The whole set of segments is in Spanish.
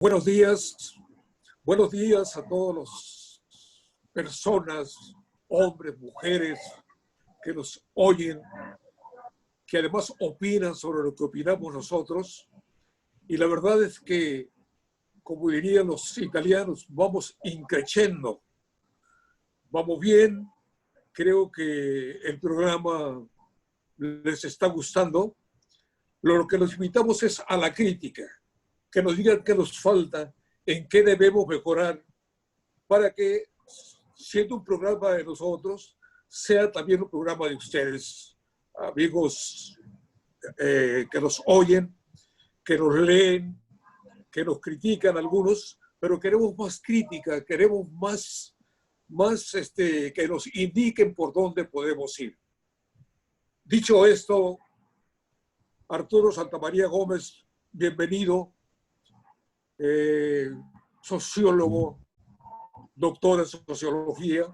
Buenos días a todas las personas, hombres, mujeres que nos oyen, que además opinan sobre lo que opinamos nosotros. Y la verdad es que, como dirían los italianos, vamos increciendo, vamos bien. Creo que el programa les está gustando. Lo que nos invitamos es a la crítica, que nos digan qué nos falta, en qué debemos mejorar, para que, siendo un programa de nosotros, sea también un programa de ustedes, amigos que nos oyen, que nos leen, que nos critican algunos, pero queremos más crítica, queremos más que nos indiquen por dónde podemos ir. Dicho esto, Arturo Santamaría Gómez, bienvenido, sociólogo, doctor en sociología.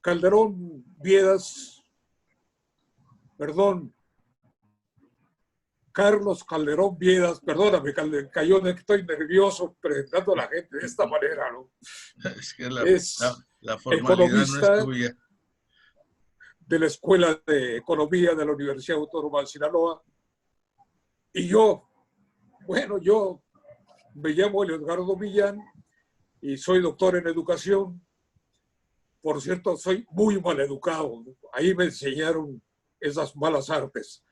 Calderón Viedas, perdón, Carlos Calderón Viedas, perdóname, cayó, estoy nervioso presentando a la gente de esta manera, ¿no? Es que la formalidad economista, no es tuya. De la Escuela de Economía de la Universidad Autónoma de Sinaloa. Y yo me llamo Edgardo Millán y soy doctor en educación. Por cierto, soy muy mal educado. Ahí me enseñaron esas malas artes.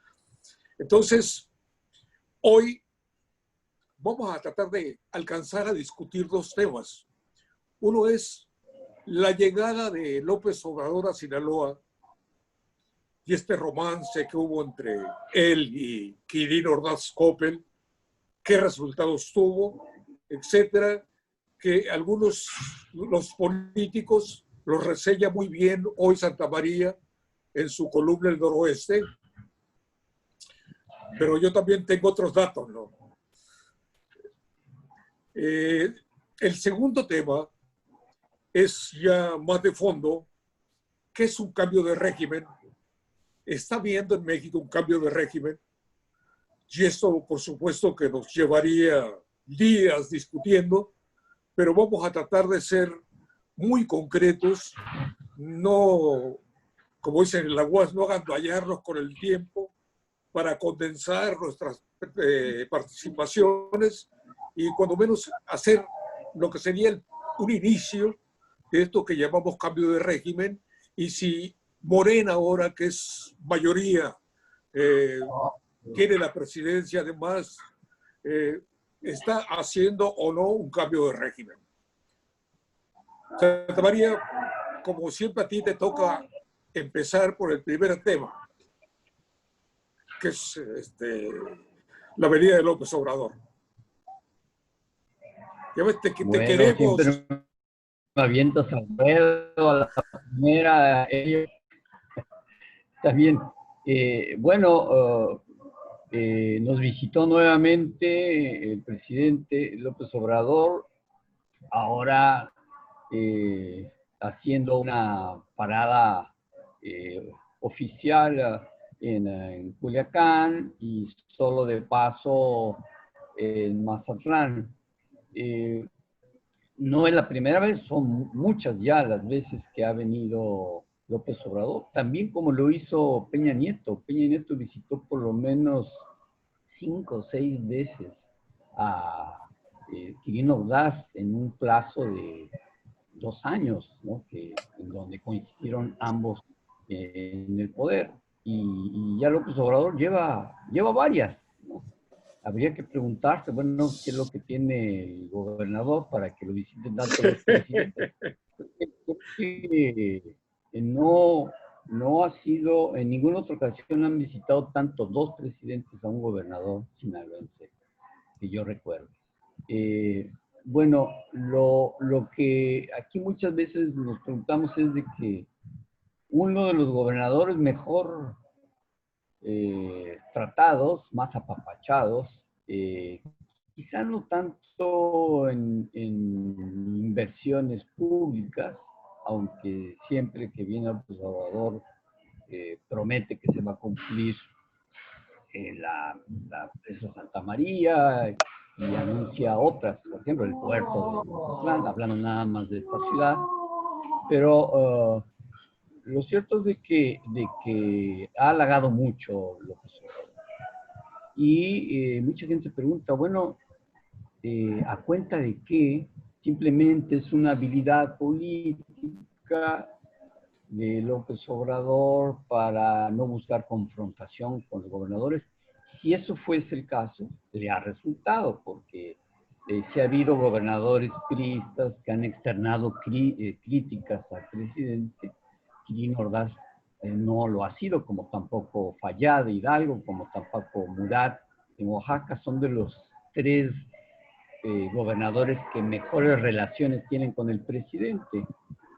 Entonces, hoy vamos a tratar de alcanzar a discutir dos temas. Uno es la llegada de López Obrador a Sinaloa y este romance que hubo entre él y Quirino Ordaz Coppel, qué resultados tuvo, etcétera, que algunos, los políticos, los reseña muy bien hoy Santamaría en su columna El Noroeste, pero yo también tengo otros datos, ¿no? El segundo tema es ya más de fondo, ¿qué es un cambio de régimen? Está viendo en México un cambio de régimen, y esto por supuesto que nos llevaría días discutiendo, pero vamos a tratar de ser muy concretos, no, como dicen en la UAS, no agandallarnos con el tiempo para condensar nuestras participaciones y cuando menos hacer lo que sería un inicio de esto que llamamos cambio de régimen. Y si Morena ahora, que es mayoría, tiene la presidencia, además, está haciendo o no un cambio de régimen. Santamaría, como siempre a ti te toca empezar por el primer tema, que es la venida de López Obrador. Ya ves, te queremos. Siempre me avientas al ruedo, a la primera. Está bien. Nos visitó nuevamente el presidente López Obrador, ahora haciendo una parada oficial en Culiacán y solo de paso en Mazatlán. No es la primera vez, son muchas ya las veces que ha venido López Obrador, también como lo hizo Peña Nieto. Peña Nieto visitó por lo menos 5 o 6 veces a Quirino Ordaz en un plazo de 2 años, ¿no? En donde coincidieron ambos en el poder. Y ya López Obrador lleva varias, ¿no? Habría que preguntarse, bueno, qué es lo que tiene el gobernador para que lo visiten tanto los presidentes. No ha sido, en ninguna otra ocasión han visitado tanto 2 presidentes a un gobernador sinaloense, que yo recuerdo. Lo que aquí muchas veces nos preguntamos es de que uno de los gobernadores mejor tratados, más apapachados, quizá no tanto en inversiones públicas, aunque siempre que viene el Salvador promete que se va a cumplir la presa Santa María y anuncia otras, por ejemplo, el puerto de Mazatlán, hablando nada más de esta ciudad, pero lo cierto es de que ha halagado mucho López Obrador. Y mucha gente se pregunta, bueno, ¿a cuenta de qué? Simplemente es una habilidad política de López Obrador para no buscar confrontación con los gobernadores. Si eso fuese el caso, le ha resultado, porque si ha habido gobernadores priistas que han externado críticas al presidente. Quirino Ordaz no lo ha sido, como tampoco Fayad de Hidalgo, como tampoco Murat en Oaxaca. Son de los tres gobernadores que mejores relaciones tienen con el presidente.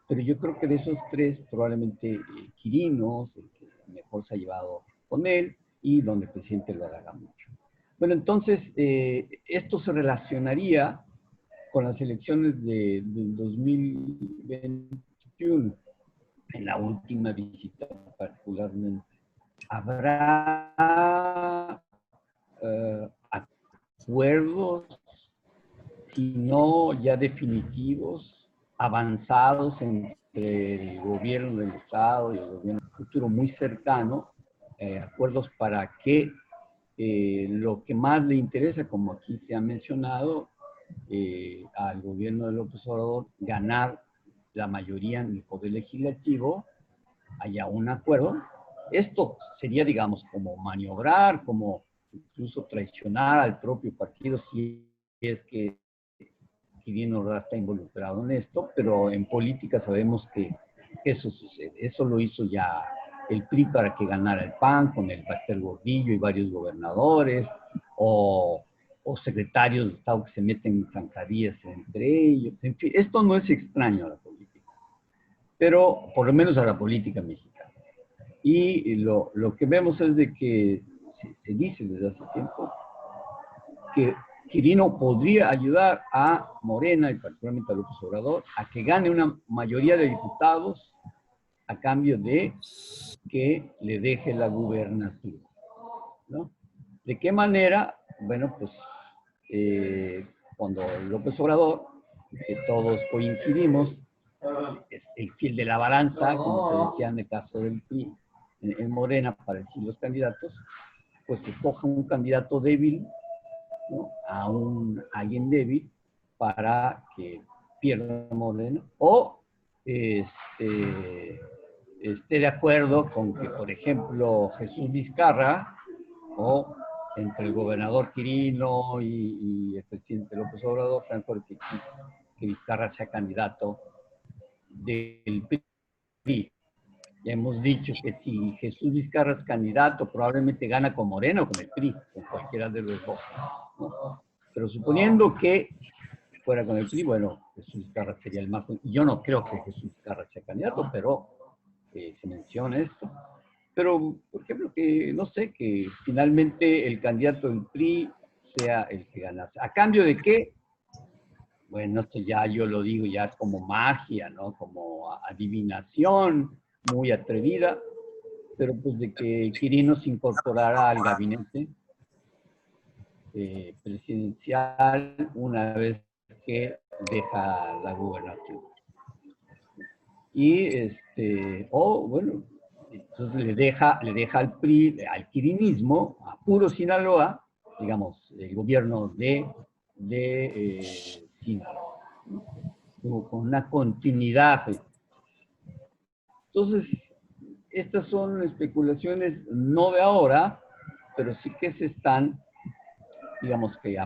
Pero yo creo que de esos tres, probablemente Quirino, el que mejor se ha llevado con él, y donde el presidente lo halaga mucho. Bueno, entonces, esto se relacionaría con las elecciones del 2021, en la última visita particularmente. ¿Habrá acuerdos, si no ya definitivos, avanzados entre el gobierno del Estado y el gobierno del futuro muy cercano, acuerdos para que lo que más le interesa, como aquí se ha mencionado, al gobierno de López Obrador, ganar la mayoría en el poder legislativo, haya un acuerdo? Esto sería, digamos, como maniobrar, como incluso traicionar al propio partido si es que Quirino Ordaz está involucrado en esto, pero en política sabemos que eso sucede. Eso lo hizo ya el PRI para que ganara el PAN, con el Pastel Gordillo y varios gobernadores, o secretarios de Estado que se meten en zancadillas entre ellos. En fin, esto no es extraño a la política, pero por lo menos a la política mexicana. Y lo que vemos es de que se dice desde hace tiempo que Quirino podría ayudar a Morena, y particularmente a López Obrador, a que gane una mayoría de diputados a cambio de que le deje la gubernatura, ¿no? ¿De qué manera? Bueno, pues cuando López Obrador, que todos coincidimos, es el fiel de la balanza, como se decía en el caso del PRI, en Morena, para decir los candidatos, pues que coja un candidato débil, ¿no?, a alguien débil para que pierda Morena, o esté de acuerdo con que, por ejemplo, Jesús Vizcarra, o entre el gobernador Quirino y el presidente López Obrador, que Vizcarra sea candidato del PRI. Ya hemos dicho que si Jesús Vizcarra es candidato, probablemente gana con Morena o con el PRI, con cualquiera de los dos, ¿no? Pero suponiendo que fuera con el PRI, bueno, Jesús Vizcarra sería el más... Yo no creo que Jesús Vizcarra sea candidato, pero se menciona esto. Pero, por ejemplo, que, no sé, que finalmente el candidato del PRI sea el que ganase. ¿A cambio de qué? Bueno, esto ya yo lo digo, ya es como magia, ¿no? Como adivinación muy atrevida, pero pues de que Quirino se incorporara al gabinete presidencial una vez que deja la gubernatura. Y, bueno, entonces le deja al PRI, al quirinismo, a puro Sinaloa, digamos, el gobierno de Sinaloa, ¿no? Con una continuidad. Entonces, estas son especulaciones no de ahora, pero sí que se están, digamos, que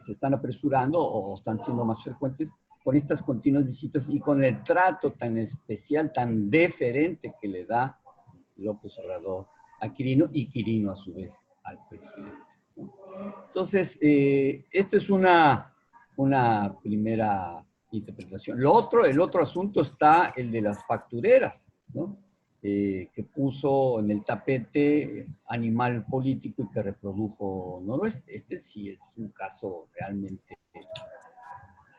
se están apresurando o están siendo más frecuentes con estas continuas visitas y con el trato tan especial, tan deferente que le da López Obrador a Quirino y Quirino a su vez al presidente, ¿no? Entonces, esta es una primera interpretación. El otro asunto está el de las factureras, ¿no? Que puso en el tapete Animal Político y que reprodujo Noroeste. Este sí es un caso realmente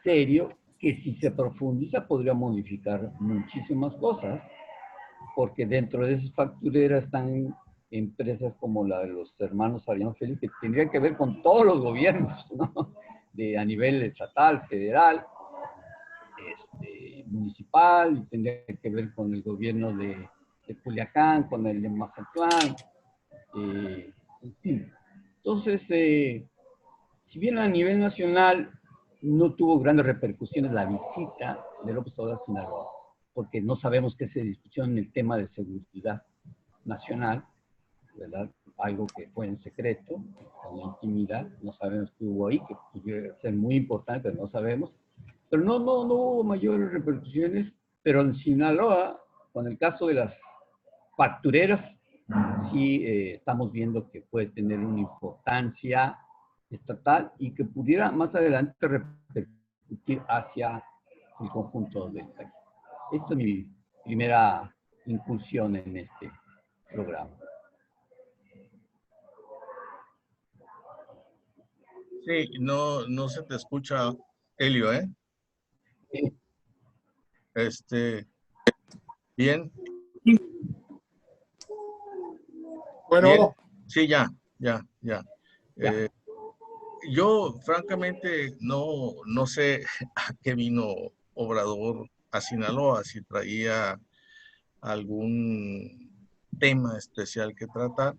serio, que si se profundiza podría modificar muchísimas cosas, porque dentro de esas factureras están empresas como la de los hermanos Arellano Félix, que tendrían que ver con todos los gobiernos, ¿no? a nivel estatal, federal, municipal, y tendría que ver con el gobierno de Culiacán, con el de Mazatlán, en fin. Entonces, si bien a nivel nacional no tuvo grandes repercusiones la visita de López Obrador a Sinaloa, porque no sabemos qué se discutió en el tema de seguridad nacional, ¿verdad? Algo que fue en secreto, con la intimidad, no sabemos qué hubo ahí, que pudiera ser muy importante, pero no sabemos. Pero no hubo mayores repercusiones, pero en Sinaloa, con el caso de las factureras, sí estamos viendo que puede tener una importancia estatal y que pudiera más adelante repercutir hacia el conjunto del país. Esta es mi primera incursión en este programa. Sí, no se te escucha, Helio, ¿eh? Sí. Bien. Bueno. Bien. Sí, ya. Yo, francamente, no sé a qué vino Obrador a Sinaloa, si traía algún tema especial que tratar,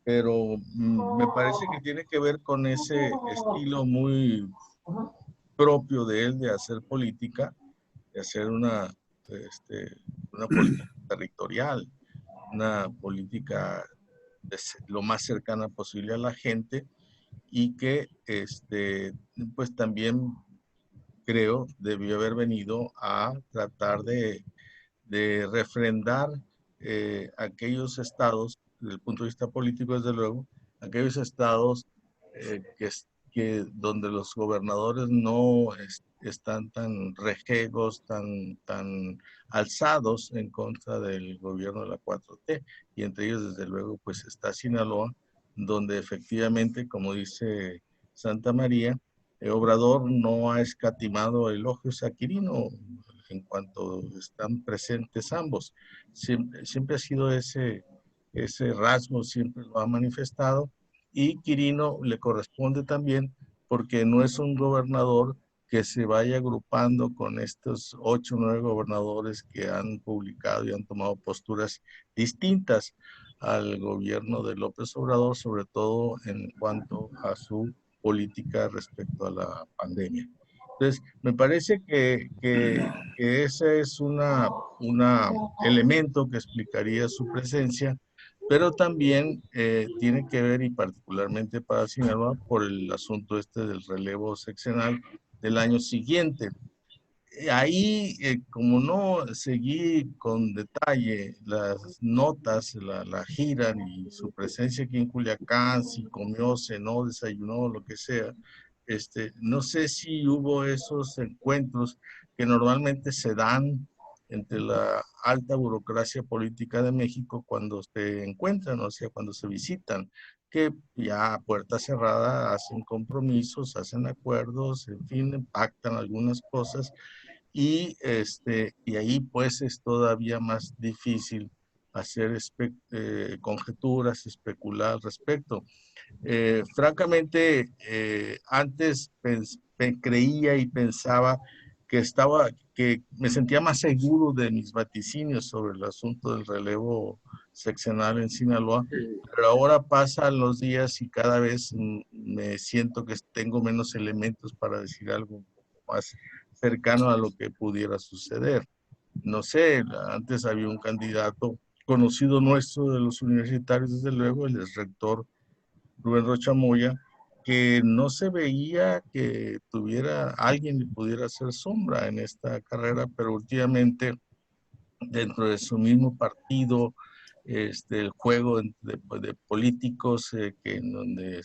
pero me parece que tiene que ver con ese estilo muy propio de él de hacer política, de hacer una política territorial, una política lo más cercana posible a la gente, y que pues también creo debió haber venido a tratar de refrendar aquellos estados, desde el punto de vista político desde luego, aquellos estados donde los gobernadores no están tan rejegos, tan alzados en contra del gobierno de la 4T, y entre ellos desde luego pues está Sinaloa, donde efectivamente, como dice Santa María, Obrador no ha escatimado elogios a Quirino en cuanto están presentes ambos. Siempre ha sido ese rasgo, siempre lo ha manifestado, y Quirino le corresponde también porque no es un gobernador que se vaya agrupando con estos 8 o 9 gobernadores que han publicado y han tomado posturas distintas al gobierno de López Obrador, sobre todo en cuanto a su política respecto a la pandemia. Entonces, me parece que ese es un elemento que explicaría su presencia, pero también tiene que ver, y particularmente para Sinaloa, por el asunto del relevo sexenal del año siguiente. Ahí, como no seguí con detalle las notas, la gira y su presencia aquí en Culiacán, si comió, cenó, desayunó, lo que sea, no sé si hubo esos encuentros que normalmente se dan entre la alta burocracia política de México cuando se encuentran, o sea, cuando se visitan, que ya a puerta cerrada hacen compromisos, hacen acuerdos, en fin, pactan algunas cosas, y ahí pues es todavía más difícil hacer conjeturas, especular al respecto. Francamente, antes creía y pensaba que me sentía más seguro de mis vaticinios sobre el asunto del relevo seccional en Sinaloa, pero ahora pasan los días y cada vez me siento que tengo menos elementos para decir algo un poco más cercano a lo que pudiera suceder. No sé, antes había un candidato conocido nuestro de los universitarios, desde luego, el rector Rubén Rocha Moya, que no se veía que alguien le pudiera hacer sombra en esta carrera, pero últimamente dentro de su mismo partido, el juego de políticos en donde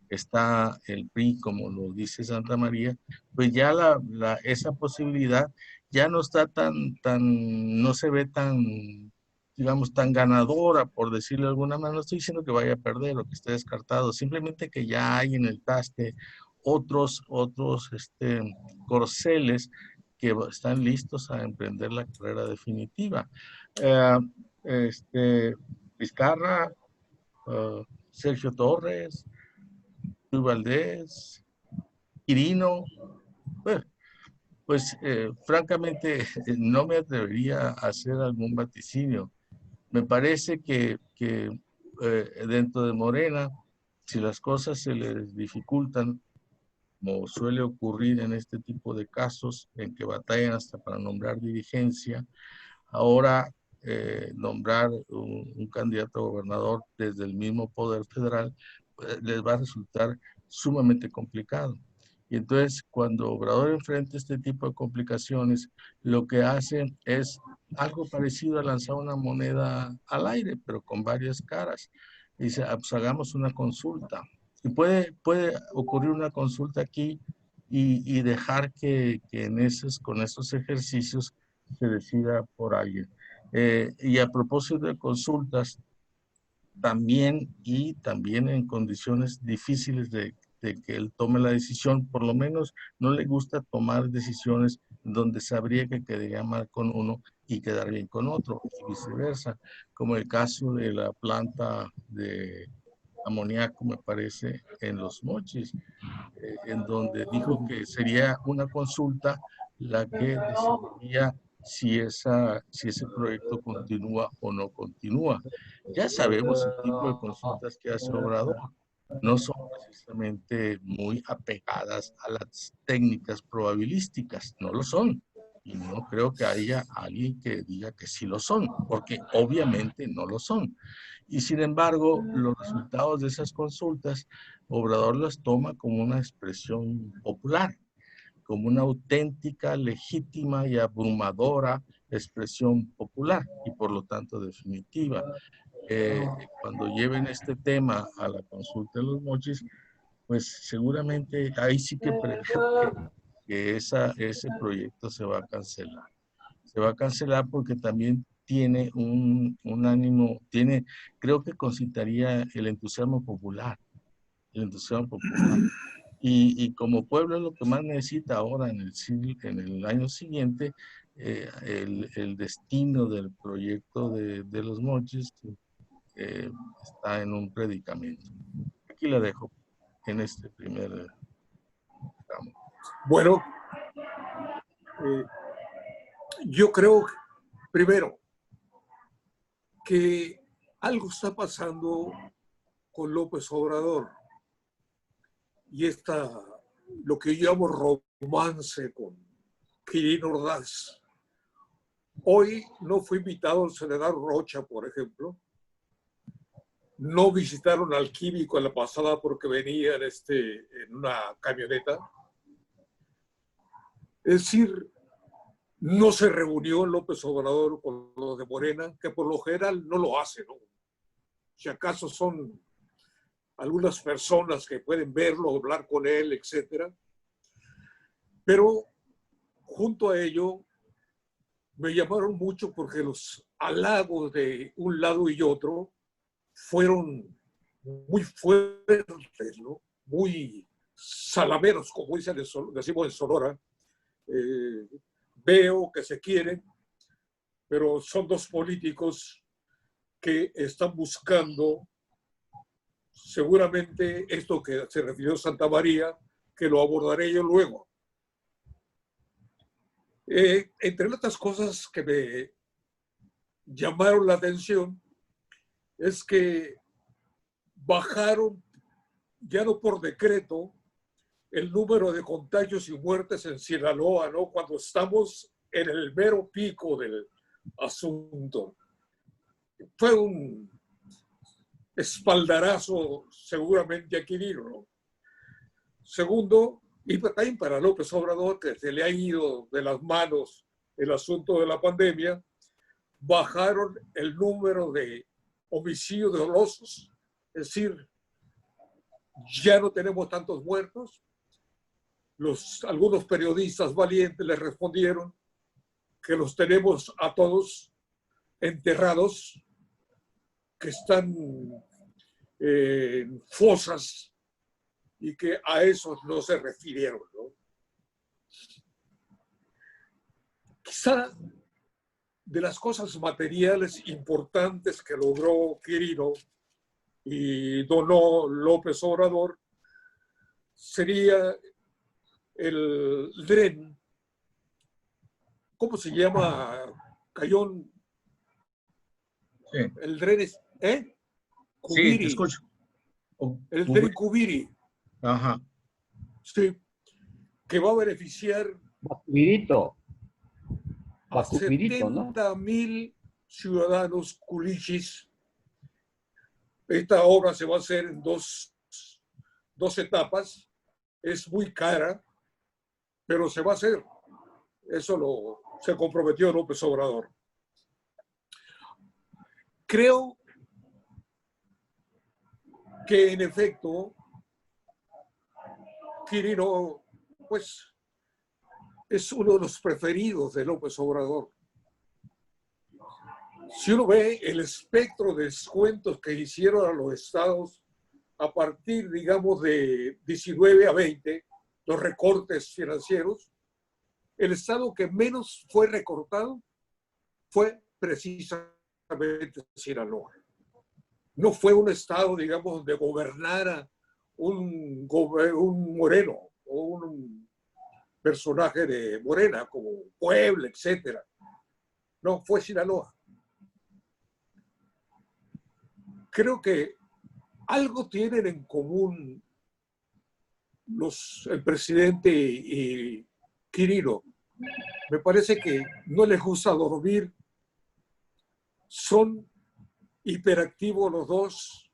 está el PRI, como lo dice Santa María, pues ya esa posibilidad ya no está no se ve tan, digamos, tan ganadora, por decirlo de alguna manera. No estoy diciendo que vaya a perder o que esté descartado, simplemente que ya hay en el traste otros corceles que están listos a emprender la carrera definitiva. Vizcarra, Sergio Torres, Luis Valdés, Quirino, bueno, pues francamente no me atrevería a hacer algún vaticinio. Me parece que dentro de Morena, si las cosas se les dificultan, como suele ocurrir en este tipo de casos, en que batallan hasta para nombrar dirigencia, ahora nombrar un candidato a gobernador desde el mismo poder federal, pues, les va a resultar sumamente complicado. Y entonces, cuando Obrador enfrenta este tipo de complicaciones, lo que hace es algo parecido a lanzar una moneda al aire, pero con varias caras. Dice, ah, pues hagamos una consulta. Y puede ocurrir una consulta aquí y dejar que con esos ejercicios se decida por alguien. Y a propósito de consultas, también en condiciones difíciles de que él tome la decisión, por lo menos no le gusta tomar decisiones donde sabría que quedaría mal con uno y quedar bien con otro, y viceversa, como el caso de la planta de amoníaco, me parece, en Los Mochis, en donde dijo que sería una consulta la que decidiría si ese proyecto continúa o no continúa. Ya sabemos el tipo de consultas que hace Obrador. No son precisamente muy apegadas a las técnicas probabilísticas, no lo son. Y no creo que haya alguien que diga que sí lo son, porque obviamente no lo son. Y sin embargo, los resultados de esas consultas, Obrador las toma como una expresión popular, como una auténtica, legítima y abrumadora expresión popular y por lo tanto definitiva. Cuando lleven este tema a la consulta de Los Mochis, pues seguramente ahí sí que preveo que ese proyecto se va a cancelar. Se va a cancelar porque también tiene un ánimo, creo que concitaría el entusiasmo popular, Y como pueblo es lo que más necesita ahora en el año siguiente, el destino del proyecto de Los Mochis está en un predicamento. Aquí la dejo en este primer tramo. Bueno, yo creo, primero, que algo está pasando con López Obrador y lo que yo llamo romance con Quirino Ordaz. Hoy no fue invitado el senador Rocha, por ejemplo. No visitaron al químico en la pasada porque venía en una camioneta. Es decir, no se reunió López Obrador con los de Morena, que por lo general no lo hace, ¿no? Si acaso son algunas personas que pueden verlo, hablar con él, etcétera. Pero junto a ello me llamaron mucho porque los halagos de un lado y otro fueron muy fuertes, ¿no? Muy salameros, como decimos en Sonora. Veo que se quieren, pero son dos políticos que están buscando seguramente esto que se refirió Santa María, que lo abordaré yo luego. Entre otras cosas que me llamaron la atención es que bajaron, ya no por decreto, el número de contagios y muertes en Sinaloa, ¿no? Cuando estamos en el mero pico del asunto. Fue un espaldarazo seguramente a Quirino, ¿no? Segundo, y también para López Obrador, que se le ha ido de las manos el asunto de la pandemia, bajaron el número de homicidios dolosos. Es decir, ya no tenemos tantos muertos. Algunos periodistas valientes les respondieron que los tenemos a todos enterrados, que están en fosas y que a esos no se refirieron, ¿no? Quizá de las cosas materiales importantes que logró Quirino y donó López Obrador sería el DREN, ¿cómo se llama, Cayón? Sí, El DREN es, sí, te Cubiri, escucho. el DREN Cubiri, Ajá. sí, que va a beneficiar Bacubirito. a Bacubirito, ¿no? 70,000 ciudadanos culichis. Esta obra se va a hacer en dos etapas. Es muy cara, pero se va a hacer. Eso se comprometió López Obrador. Creo que en efecto Quirino, pues, es uno de los preferidos de López Obrador. Si uno ve el espectro de descuentos que hicieron a los estados a partir, digamos, de 19 a 20, los recortes financieros, el estado que menos fue recortado fue precisamente Sinaloa. No fue un estado, digamos, donde gobernara un moreno o un personaje de Morena, como Puebla, etcétera. No, fue Sinaloa. Creo que algo tienen en común el presidente y Quirino. Me parece que no les gusta dormir, son hiperactivos los dos.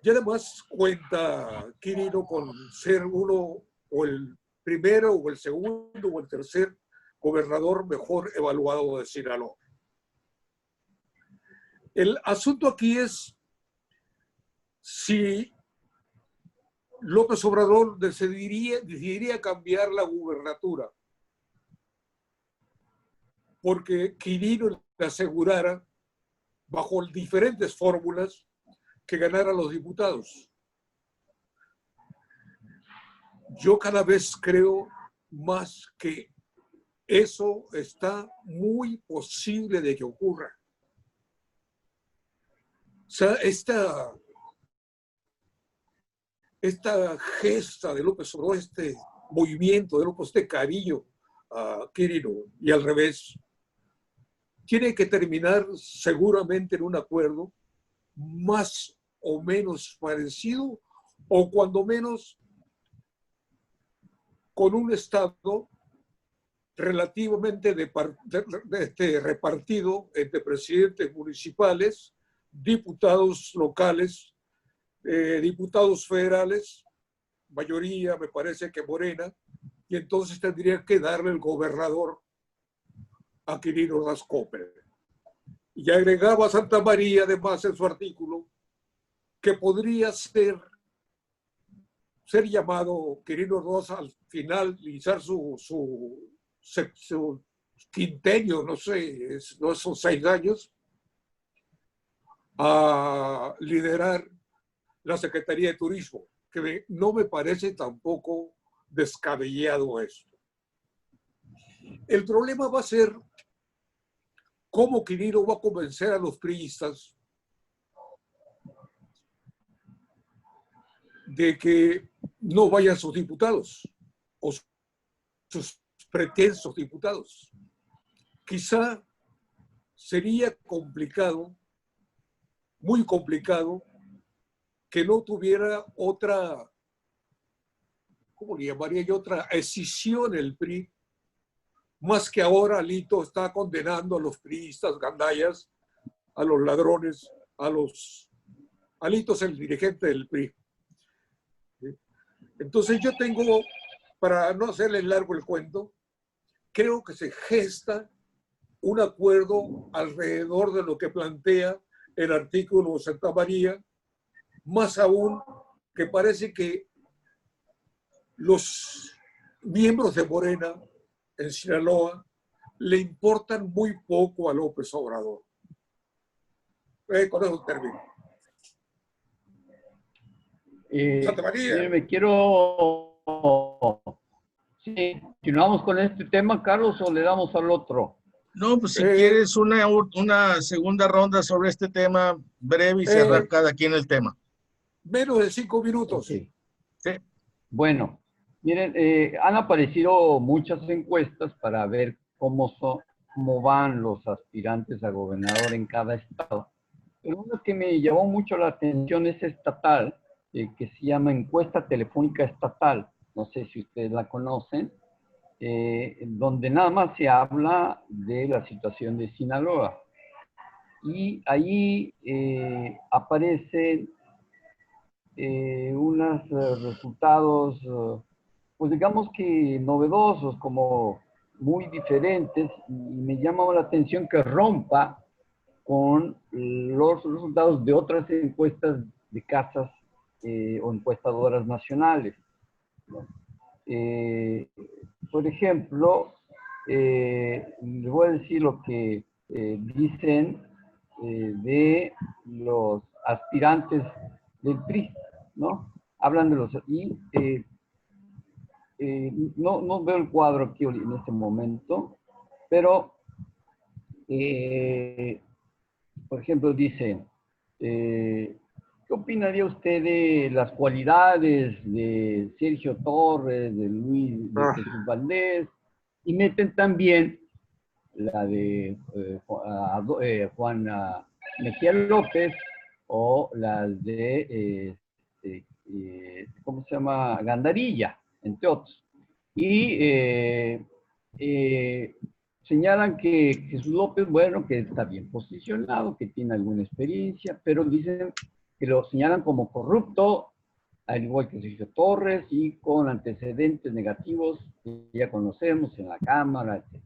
Y además cuenta Quirino con ser uno o el primero o el segundo o el tercer gobernador mejor evaluado de Sinaloa. El asunto aquí es si López Obrador decidiría cambiar la gubernatura, porque Quirino le asegurara, bajo diferentes fórmulas, que ganara los diputados. Yo cada vez creo más que eso está muy posible de que ocurra. O sea, esta gesta de López Obrador, este movimiento de López, este cariño a Quirino y al revés, tiene que terminar seguramente en un acuerdo más o menos parecido, o cuando menos con un estado relativamente repartido entre presidentes municipales, diputados locales, diputados federales, mayoría me parece que Morena, y entonces tendría que darle el gobernador a Quirino Ordaz Coppel. Y agregaba a Santa María, además, en su artículo, que podría ser llamado Quirino Ordaz al finalizar su quintenio, no sé, no son 6 años, a liderar la Secretaría de Turismo, que no me parece tampoco descabellado esto. El problema va a ser cómo Quirino va a convencer a los priistas de que no vayan sus diputados o sus pretensos diputados. Quizá sería complicado, muy complicado, que no tuviera otra, ¿cómo le llamaría yo? Otra escisión el PRI, más que ahora Alito está condenando a los priistas gandayas, a los ladrones, Alito es el dirigente del PRI. Entonces yo tengo, para no hacerles largo el cuento, creo que se gesta un acuerdo alrededor de lo que plantea el artículo de Santa María, más aún que parece que los miembros de Morena en Sinaloa le importan muy poco a López Obrador. Con eso termino. Santa María. Me quiero... Sí, ¿continuamos con este tema, Carlos, o le damos al otro? No, pues si quieres una segunda ronda sobre este tema breve y cerrar cada quien el tema. Menos de 5 minutos. Okay. Sí. Bueno, Miren, han aparecido muchas encuestas para ver cómo van los aspirantes a gobernador en cada estado. Pero una que me llamó mucho la atención es estatal, que se llama Encuesta Telefónica Estatal. No sé si ustedes la conocen, donde nada más se habla de la situación de Sinaloa. Y ahí aparecen unos resultados, pues digamos que novedosos, como muy diferentes, y me llama la atención que rompa con los resultados de otras encuestas de casas o encuestadoras nacionales, ¿no? Por ejemplo, les voy a decir lo que dicen de los aspirantes del PRI, ¿no? Hablan de los... Y no veo el cuadro aquí en este momento, pero, por ejemplo, dice, ¿qué opinaría usted de las cualidades de Sergio Torres, de Jesús Valdés? Y meten también la de Juan Mejía López o las de, ¿cómo se llama? Gandarilla, entre otros. Y señalan que Jesús López, bueno, que está bien posicionado, que tiene alguna experiencia, pero dicen que lo señalan como corrupto, al igual que Sergio Torres, y con antecedentes negativos que ya conocemos en la Cámara, etc.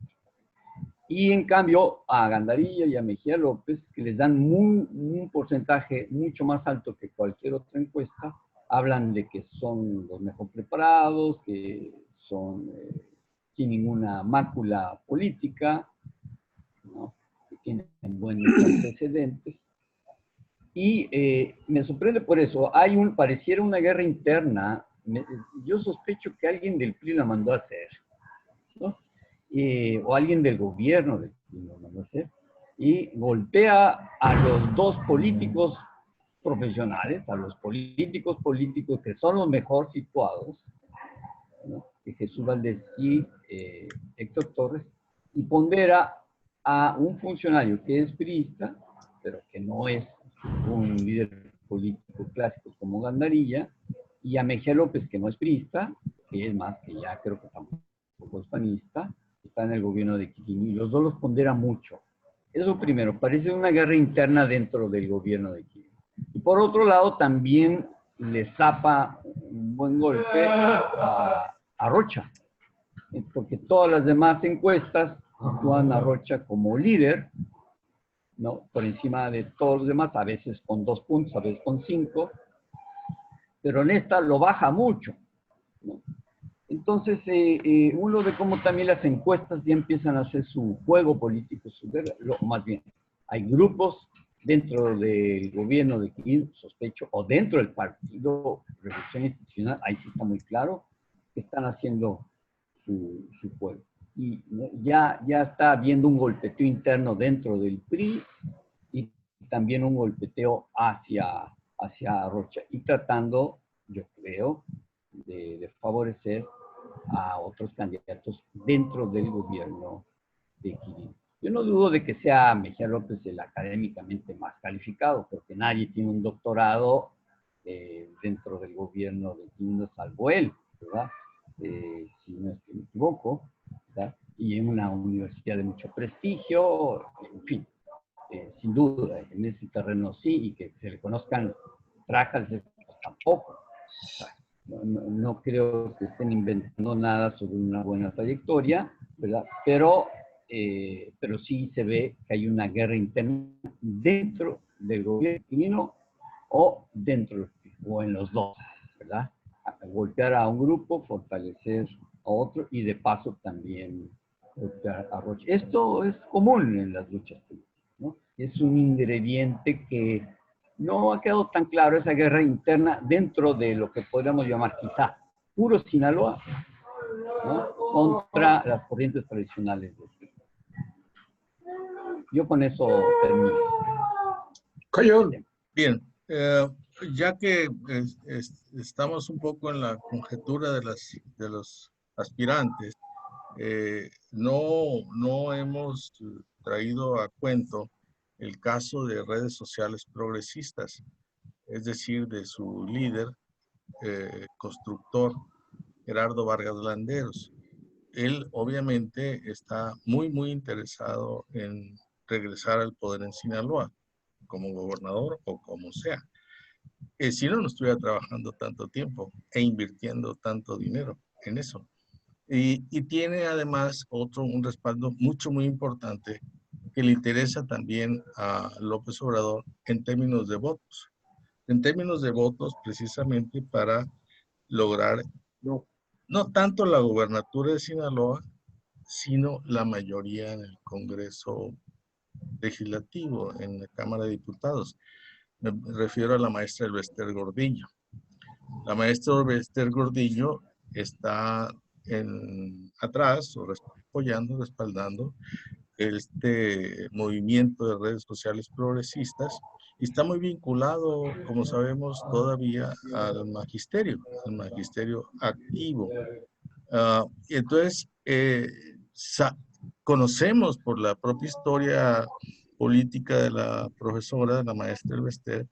Y en cambio a Gandarilla y a Mejía López, que les dan un porcentaje mucho más alto que cualquier otra encuesta, hablan de que son los mejor preparados, que son sin ninguna mácula política, ¿no? Que tienen buenos antecedentes. Y me sorprende por eso. Pareciera una guerra interna. Yo sospecho que alguien del PRI la mandó a hacer, ¿no? O alguien del gobierno del PRI la mandó a hacer. Y golpea a los dos políticos profesionales, a los políticos que son los mejor situados, ¿no? Que Jesús Valdés y Héctor Torres, y pondera a un funcionario que es priista, pero que no es un líder político clásico como Gandarilla, y a Mejía López, que no es priista, que es más, que ya creo que tampoco es panista, está en el gobierno de Quirino, y los dos los pondera mucho. Eso primero, parece una guerra interna dentro del gobierno de Quirino. Y por otro lado, también le zapa un buen golpe a Rocha, porque todas las demás encuestas sitúan a Rocha como líder, ¿no? Por encima de todos los demás, a veces con 2 puntos, a veces con 5, pero en esta lo baja mucho, ¿no? Entonces, uno ve cómo también las encuestas ya empiezan a hacer su juego político, más bien, hay grupos dentro del gobierno de Quirino, sospecho, o dentro del partido Revolución Institucional, ahí sí está muy claro, que están haciendo su juego. Y ya está habiendo un golpeteo interno dentro del PRI y también un golpeteo hacia Rocha, y tratando, yo creo, de favorecer a otros candidatos dentro del gobierno de Quirino. Yo no dudo de que sea Mejía López el académicamente más calificado, porque nadie tiene un doctorado dentro del gobierno de Quirino salvo él, ¿verdad? Si no es que me equivoco, ¿verdad? Y en una universidad de mucho prestigio, en fin, sin duda, en ese terreno sí, y que se le conozcan trajas, tampoco. O sea, no creo que estén inventando nada sobre una buena trayectoria, ¿verdad? Pero sí se ve que hay una guerra interna dentro del gobierno quirino o o en los dos, ¿verdad? Golpear a un grupo, fortalecer a otro y de paso también golpear a Rocha. Esto es común en las luchas políticas, ¿no? Es un ingrediente que no ha quedado tan claro, esa guerra interna dentro de lo que podríamos llamar quizá puro Sinaloa, ¿no? Contra las corrientes tradicionales de Sinaloa. Yo con eso termino. Cayón. Bien, ya que estamos un poco en la conjetura de los aspirantes, no hemos traído a cuento el caso de redes sociales progresistas, es decir, de su líder, constructor, Gerardo Vargas Landeros. Él obviamente está muy interesado en regresar al poder en Sinaloa, como gobernador o como sea. Si no estuviera trabajando tanto tiempo e invirtiendo tanto dinero en eso. Y tiene además un respaldo muy importante que le interesa también a López Obrador en términos de votos. En términos de votos, precisamente para lograr no tanto la gobernatura de Sinaloa, sino la mayoría en el Congreso Legislativo, en la Cámara de Diputados. Me refiero a la maestra Elbester Gordillo. La maestra Elbester Gordillo está atrás, o apoyando, respaldando este movimiento de redes sociales progresistas y está muy vinculado, como sabemos, todavía al magisterio activo. Entonces, conocemos por la propia historia política de la profesora, de la maestra Elbester,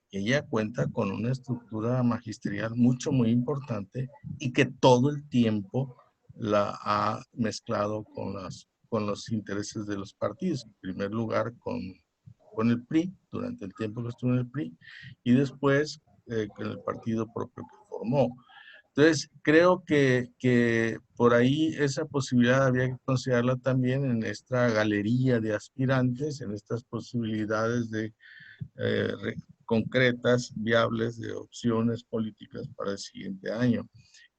que ella cuenta con una estructura magisterial muy importante y que todo el tiempo la ha mezclado con los intereses de los partidos. En primer lugar, con el PRI, durante el tiempo que estuvo en el PRI, y después con el partido propio que formó. Entonces, creo que por ahí esa posibilidad había que considerarla también en esta galería de aspirantes, en estas posibilidades de concretas, viables, de opciones políticas para el siguiente año.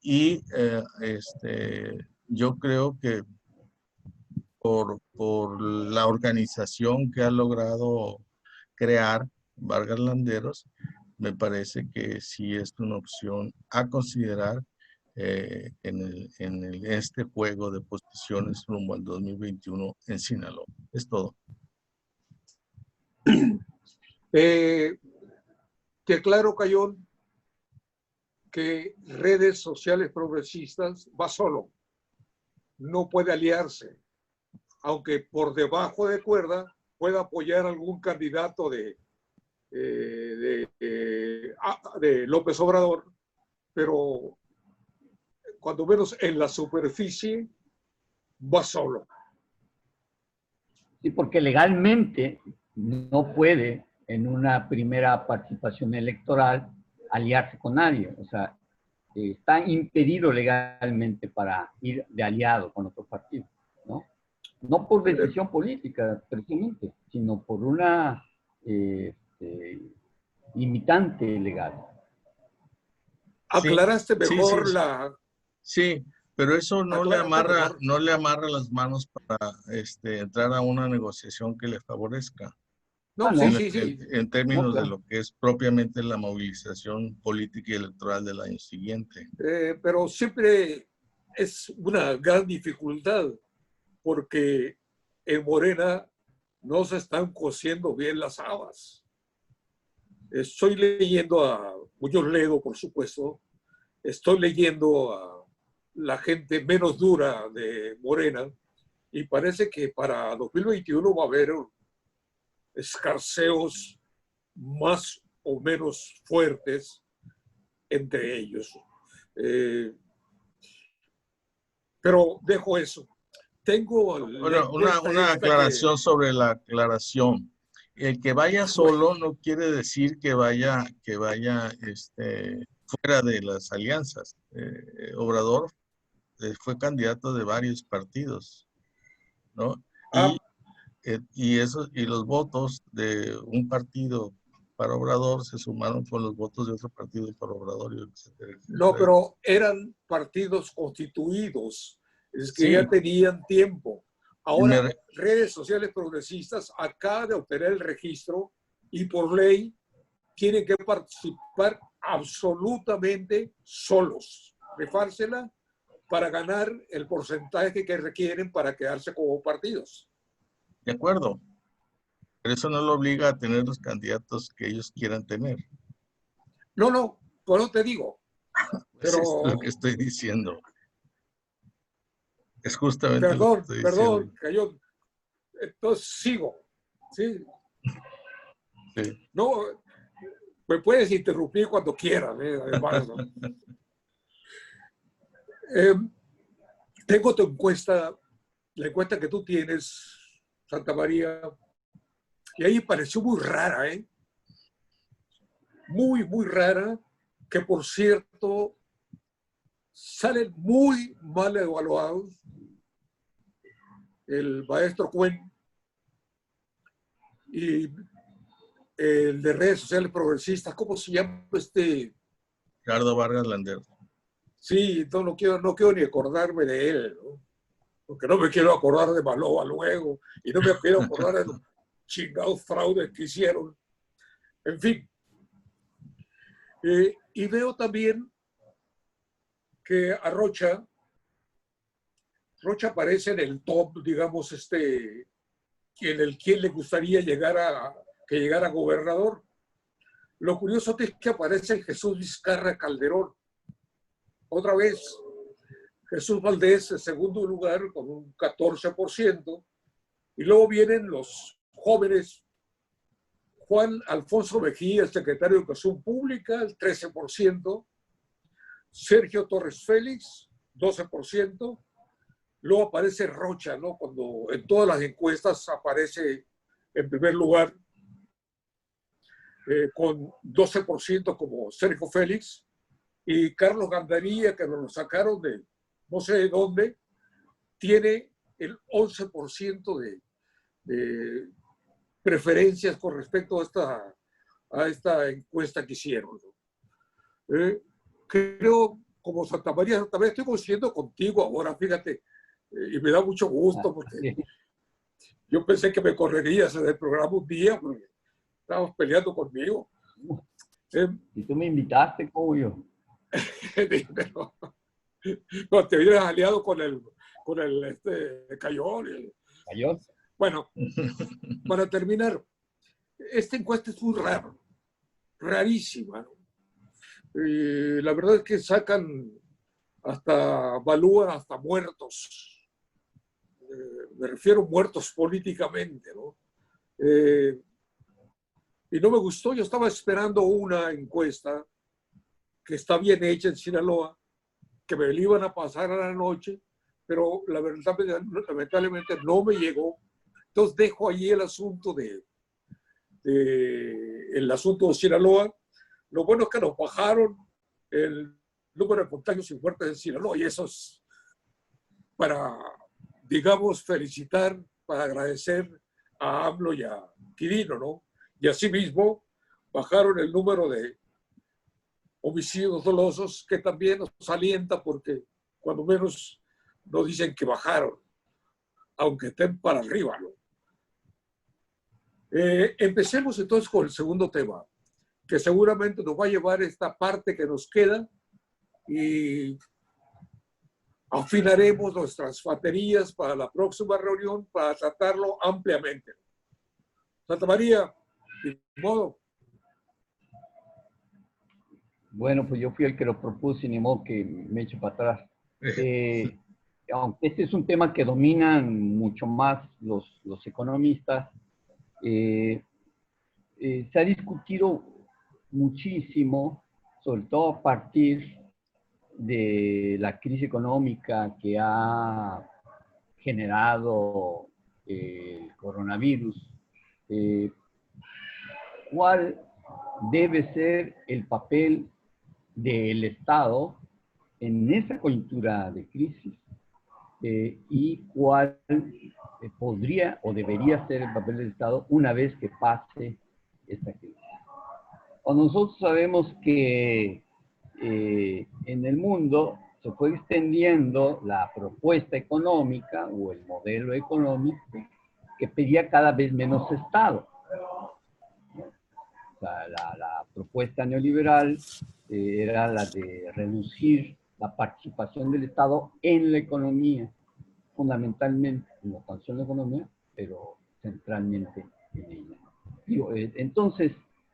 Y yo creo que por la organización que ha logrado crear Vargas Landeros, me parece que sí es una opción a considerar en este juego de posiciones rumbo al 2021 en Sinaloa. Es todo. Que claro, Cayón, que redes sociales progresistas va solo, no puede aliarse, aunque por debajo de cuerda pueda apoyar algún candidato de López Obrador, pero cuando menos en la superficie va solo. Sí, porque legalmente no puede en una primera participación electoral aliarse con nadie. O sea, está impedido legalmente para ir de aliado con otro partido, ¿no? No por decisión política, precisamente, sino por una limitante legal. Aclaraste mejor la... Sí, pero eso no le amarra las manos para entrar a una negociación que le favorezca. No, sí. En términos de lo que es propiamente la movilización política y electoral del año siguiente. Pero siempre es una gran dificultad porque en Morena no se están cociendo bien las habas. Estoy leyendo a Muñoz Ledo, por supuesto. Estoy leyendo a la gente menos dura de Morena y parece que para 2021 va a haber escarceos más o menos fuertes entre ellos. Pero dejo eso. Tengo una aclaración sobre la aclaración. El que vaya solo no quiere decir que vaya fuera de las alianzas. Obrador fue candidato de varios partidos, ¿no? Y los votos de un partido para Obrador se sumaron con los votos de otro partido para Obrador, etcétera. No, pero eran partidos constituidos, es que ya tenían tiempo. Ahora, redes sociales progresistas acaban de obtener el registro y por ley tienen que participar absolutamente solos, rifársela para ganar el porcentaje que requieren para quedarse como partidos. De acuerdo, pero eso no lo obliga a tener los candidatos que ellos quieran tener. No, no, por eso te digo. Pues es Pero, lo que estoy diciendo. Es justamente lo que perdón, estoy diciendo. perdón, Cayón. Entonces sigo. ¿Sí? Sí. No, me puedes interrumpir cuando quieras, además, ¿no? Eh, Tengo tu encuesta, la encuesta que tú tienes, Santa María, y ahí pareció muy rara, ¿eh? Muy, muy rara, que por cierto salen muy mal evaluados el maestro Cuen y el de redes sociales progresistas, ¿cómo se llama este? Ricardo Vargas Landero. Sí, no quiero ni acordarme de él, ¿no? Porque no me quiero acordar de Maloba luego y no me quiero acordar de los chingados fraudes que hicieron. En fin, y veo también que a Rocha aparece en el top, digamos, en el quien le gustaría que llegara a gobernador. Lo curioso es que aparece Jesús Vizcarra Calderón. Otra vez, Jesús Valdés en segundo lugar con un 14%. Y luego vienen los jóvenes. Juan Alfonso Mejía, el secretario de Educación Pública, el 13%. Sergio Torres Félix, 12%. Luego aparece Rocha, ¿no? Cuando en todas las encuestas aparece en primer lugar con 12% como Sergio Félix. Y Carlos Gandaría, que nos lo sacaron de no sé de dónde, tiene el 11% de preferencias con respecto a esta encuesta que hicieron, ¿no? Creo, como Santa María, también estoy coincidiendo contigo ahora, fíjate, y me da mucho gusto porque yo pensé que me correrías en el programa un día porque estabas peleando conmigo. Si tú me invitaste, ¿cómo yo? Pero, no, te hubieras aliado con el Cayón. ¿Mayor? Bueno, para terminar, esta encuesta es muy rara, rarísima, ¿no? La verdad es que evalúan hasta muertos. Me refiero muertos políticamente, ¿no? Y no me gustó, yo estaba esperando una encuesta que está bien hecha en Sinaloa, que me la iban a pasar a la noche, pero la verdad, lamentablemente no me llegó. Entonces dejo ahí el asunto el asunto de Sinaloa. Lo bueno es que nos bajaron el número de contagios y muertes en Sinaloa y eso es para, digamos, felicitar, para agradecer a AMLO y a Quirino, ¿no? Y asimismo bajaron el número de homicidios dolosos, que también nos alienta porque cuando menos nos dicen que bajaron, aunque estén para arriba, ¿no? Empecemos entonces con el segundo tema, que seguramente nos va a llevar esta parte que nos queda y afinaremos nuestras baterías para la próxima reunión para tratarlo ampliamente. Santa María, de modo. Bueno, pues yo fui el que lo propuse, ni modo que me eche para atrás. Aunque este es un tema que dominan mucho más los economistas, se ha discutido muchísimo, sobre todo a partir de la crisis económica que ha generado el coronavirus, cuál debe ser el papel del Estado en esa coyuntura de crisis y cuál podría o debería ser el papel del Estado una vez que pase esta crisis. O nosotros sabemos que en el mundo se fue extendiendo la propuesta económica o el modelo económico que pedía cada vez menos Estado. O sea, la propuesta neoliberal era la de reducir la participación del Estado en la economía, fundamentalmente, no tan solo en la economía, pero centralmente en ella. Entonces,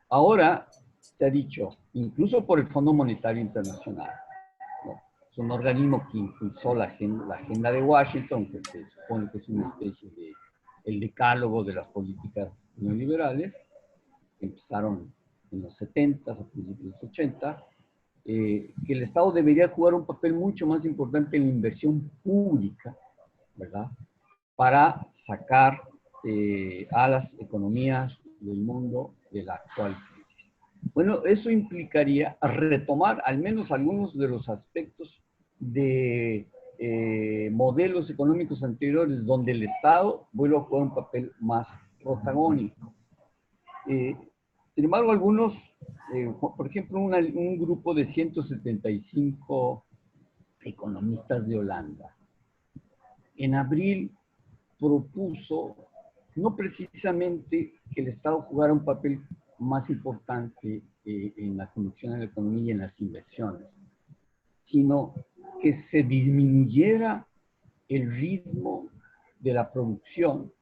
ahora se ha dicho, incluso por el Fondo Monetario Internacional, ¿no? Es un organismo que impulsó la agenda de Washington, que se supone que es una especie de el decálogo de las políticas neoliberales, que empezaron en los 70, a principios de los 80, que el Estado debería jugar un papel mucho más importante en la inversión pública, ¿verdad? Para sacar a las economías del mundo de la actual crisis. Bueno, eso implicaría retomar al menos algunos de los aspectos de modelos económicos anteriores donde el Estado vuelve a jugar un papel más protagónico. Sin embargo, algunos, por ejemplo, un grupo de 175 economistas de Holanda, en abril propuso no precisamente que el Estado jugara un papel más importante en la conducción de la economía y en las inversiones, sino que se disminuyera el ritmo de la producción,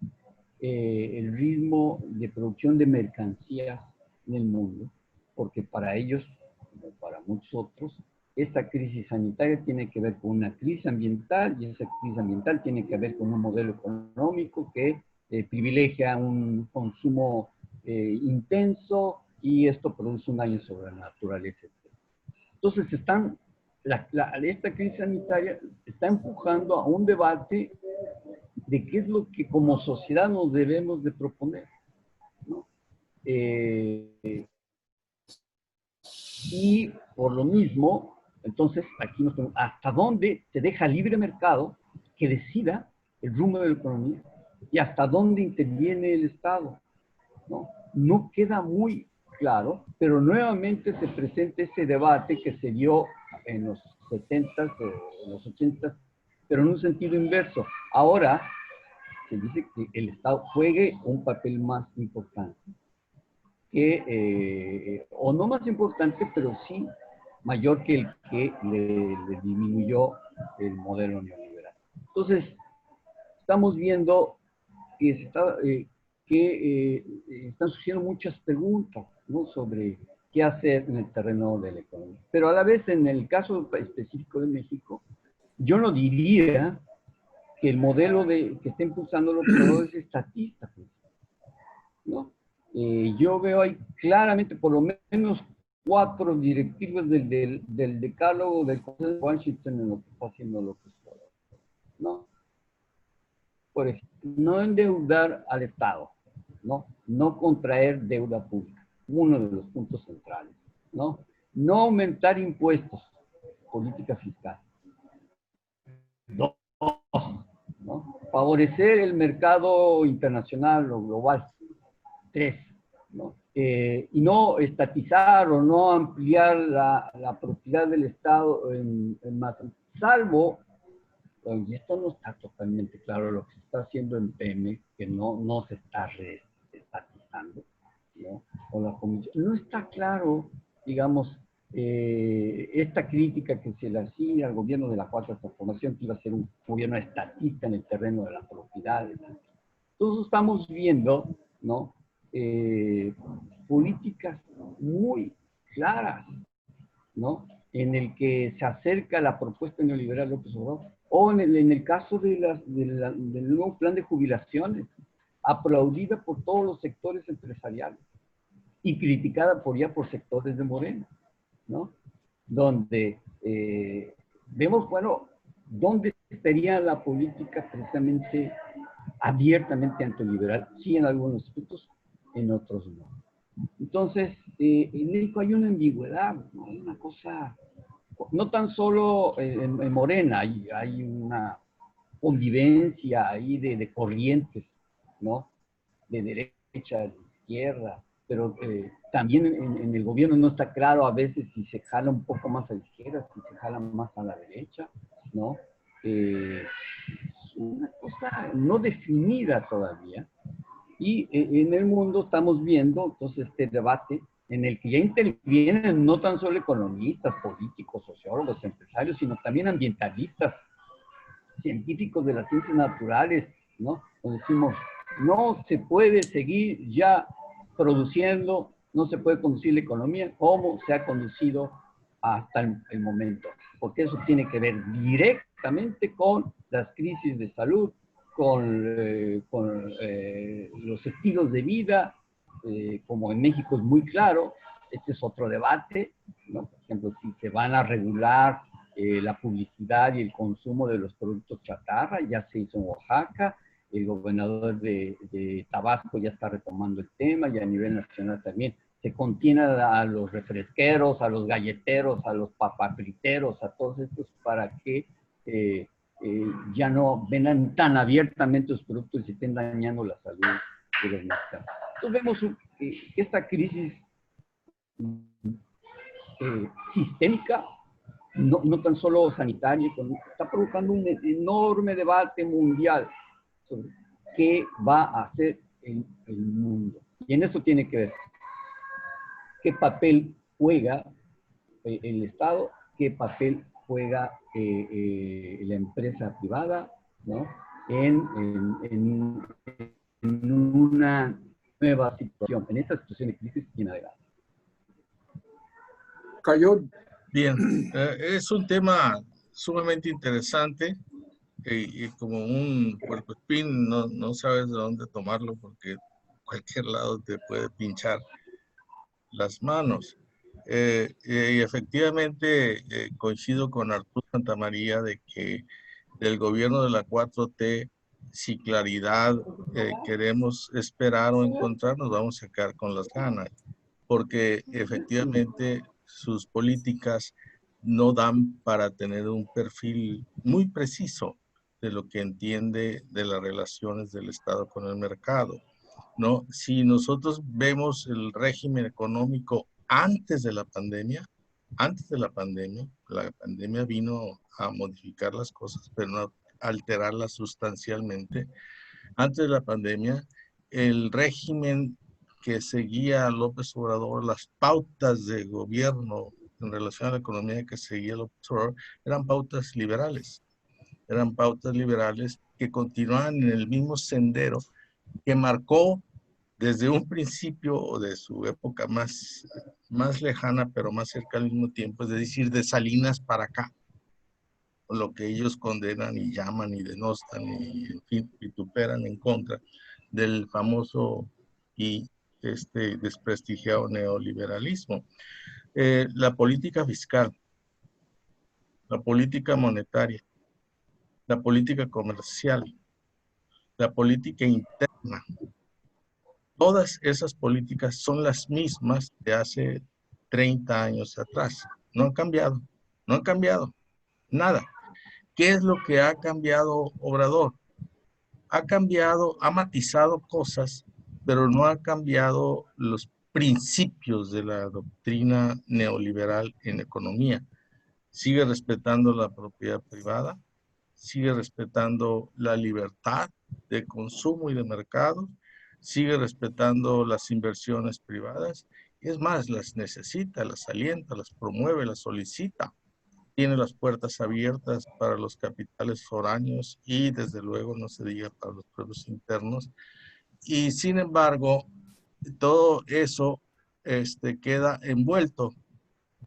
el ritmo de producción de mercancías en el mundo, porque para ellos, como para muchos otros, esta crisis sanitaria tiene que ver con una crisis ambiental y esa crisis ambiental tiene que ver con un modelo económico que privilegia un consumo intenso y esto produce un daño sobre la naturaleza, etc. Entonces esta crisis sanitaria está empujando a un debate de qué es lo que como sociedad nos debemos de proponer, ¿no? Y por lo mismo, entonces, aquí nos preguntamos, ¿hasta dónde se deja libre mercado que decida el rumbo de la economía? ¿Y hasta dónde interviene el Estado? ¿No? No queda muy claro, pero nuevamente se presenta ese debate que se dio en los 70s o en los 80s, pero en un sentido inverso. Ahora se dice que el Estado juegue un papel más importante, o no más importante, pero sí mayor que el que le disminuyó el modelo neoliberal. Entonces, estamos viendo que, están surgiendo muchas preguntas, ¿no?, sobre qué hacer en el terreno de la economía. Pero a la vez, en el caso específico de México, yo no diría que el modelo que está impulsando los observadores es estatista, ¿no? Yo veo ahí claramente por lo menos 4 directivas del decálogo del Consejo de Washington en lo que está haciendo López Obrador, ¿no? Por ejemplo, no endeudar al Estado, ¿no? No contraer deuda pública, uno de los puntos centrales, ¿no? No aumentar impuestos, política fiscal. 2, ¿no? Favorecer el mercado internacional o global. 3, ¿no? Y no estatizar o no ampliar la propiedad del Estado en más, salvo, y esto no está totalmente claro, lo que se está haciendo en Pemex, que no se está estatizando, ¿no? O la comisión, no está claro, digamos, esta crítica que se le hacía al gobierno de la Cuarta Transformación, que iba a ser un gobierno estatista en el terreno de la propiedad, etc. Entonces estamos viendo, ¿no?, políticas muy claras, ¿no?, en el que se acerca la propuesta neoliberal López Obrador, o en el caso del nuevo plan de jubilaciones, aplaudida por todos los sectores empresariales y criticada por sectores de Morena, ¿no?, donde vemos, bueno, dónde estaría la política precisamente abiertamente antiliberal, sí en algunos aspectos, en otros no. Entonces, en México hay una ambigüedad, ¿no? Hay una cosa, no tan solo en Morena, hay una convivencia ahí de corrientes, ¿no?, de derecha, de izquierda, pero también en el gobierno no está claro a veces si se jala un poco más a la izquierda, si se jala más a la derecha, ¿no? Una cosa no definida todavía, y en el mundo estamos viendo entonces este debate en el que ya intervienen no tan solo economistas, políticos, sociólogos, empresarios, sino también ambientalistas, científicos de las ciencias naturales, ¿no? Donde decimos, no se puede seguir ya produciendo no se puede conducir la economía como se ha conducido hasta el momento, porque eso tiene que ver directamente con las crisis de salud, con los estilos de vida, como en México es muy claro. Este es otro debate, ¿no? Por ejemplo, si se van a regular la publicidad y el consumo de los productos chatarra, ya se hizo en Oaxaca, el gobernador de Tabasco ya está retomando el tema, y a nivel nacional también. Se contiene a los refresqueros, a los galleteros, a los papafriteros, a todos estos para que ya no vendan tan abiertamente los productos y se estén dañando la salud de los mexicanos. Entonces vemos que esta crisis sistémica, no tan solo sanitaria, está provocando un enorme debate mundial sobre qué va a hacer el mundo. Y en eso tiene que ver qué papel juega el Estado, qué papel juega la empresa privada, ¿no? En una nueva situación, en esta situación de crisis y en adelante. Cayón. Bien, es un tema sumamente interesante y como un puercoespín no sabes de dónde tomarlo porque cualquier lado te puede pinchar las manos. Y efectivamente coincido con Arturo Santamaría de que del gobierno de la 4T, si claridad queremos esperar o encontrar, nos vamos a quedar con las ganas, porque efectivamente sus políticas no dan para tener un perfil muy preciso de lo que entiende de las relaciones del Estado con el mercado, ¿no? Si nosotros vemos el régimen económico antes de la pandemia vino a modificar las cosas, pero no a alterarlas sustancialmente. Antes de la pandemia, el régimen que seguía López Obrador, las pautas de gobierno en relación a la economía que seguía López Obrador, eran pautas liberales que continuaban en el mismo sendero que marcó desde un principio o de su época más lejana, pero más cerca al mismo tiempo, es decir, de Salinas para acá, lo que ellos condenan y llaman y denostan y, en fin, vituperan en contra del famoso y desprestigiado neoliberalismo. La política fiscal, la política monetaria, la política comercial, la política interna, todas esas políticas son las mismas de hace 30 años atrás. No han cambiado, nada. ¿Qué es lo que ha cambiado Obrador? Ha matizado cosas, pero no ha cambiado los principios de la doctrina neoliberal en economía. Sigue respetando la propiedad privada, sigue respetando la libertad de consumo y de mercado, sigue respetando las inversiones privadas, y es más, las necesita, las alienta, las promueve, las solicita. Tiene las puertas abiertas para los capitales foráneos y desde luego no se diga para los pueblos internos. Y sin embargo, todo eso queda envuelto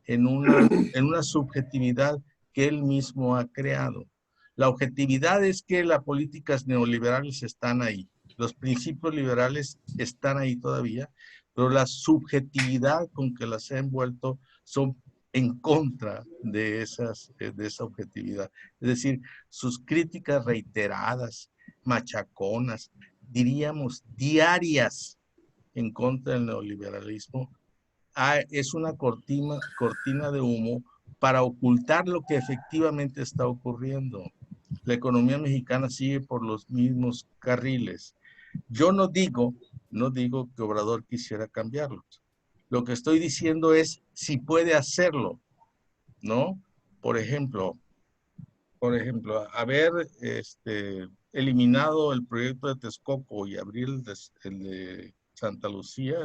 en una subjetividad que él mismo ha creado. La objetividad es que las políticas neoliberales están ahí, los principios liberales están ahí todavía, pero la subjetividad con que las ha envuelto son en contra de esa objetividad. Es decir, sus críticas reiteradas, machaconas, diríamos diarias en contra del neoliberalismo, es una cortina de humo para ocultar lo que efectivamente está ocurriendo. La economía mexicana sigue por los mismos carriles. Yo no digo que Obrador quisiera cambiarlos. Lo que estoy diciendo es si puede hacerlo, ¿no? Por ejemplo, haber eliminado el proyecto de Texcoco y abrir el de Santa Lucía,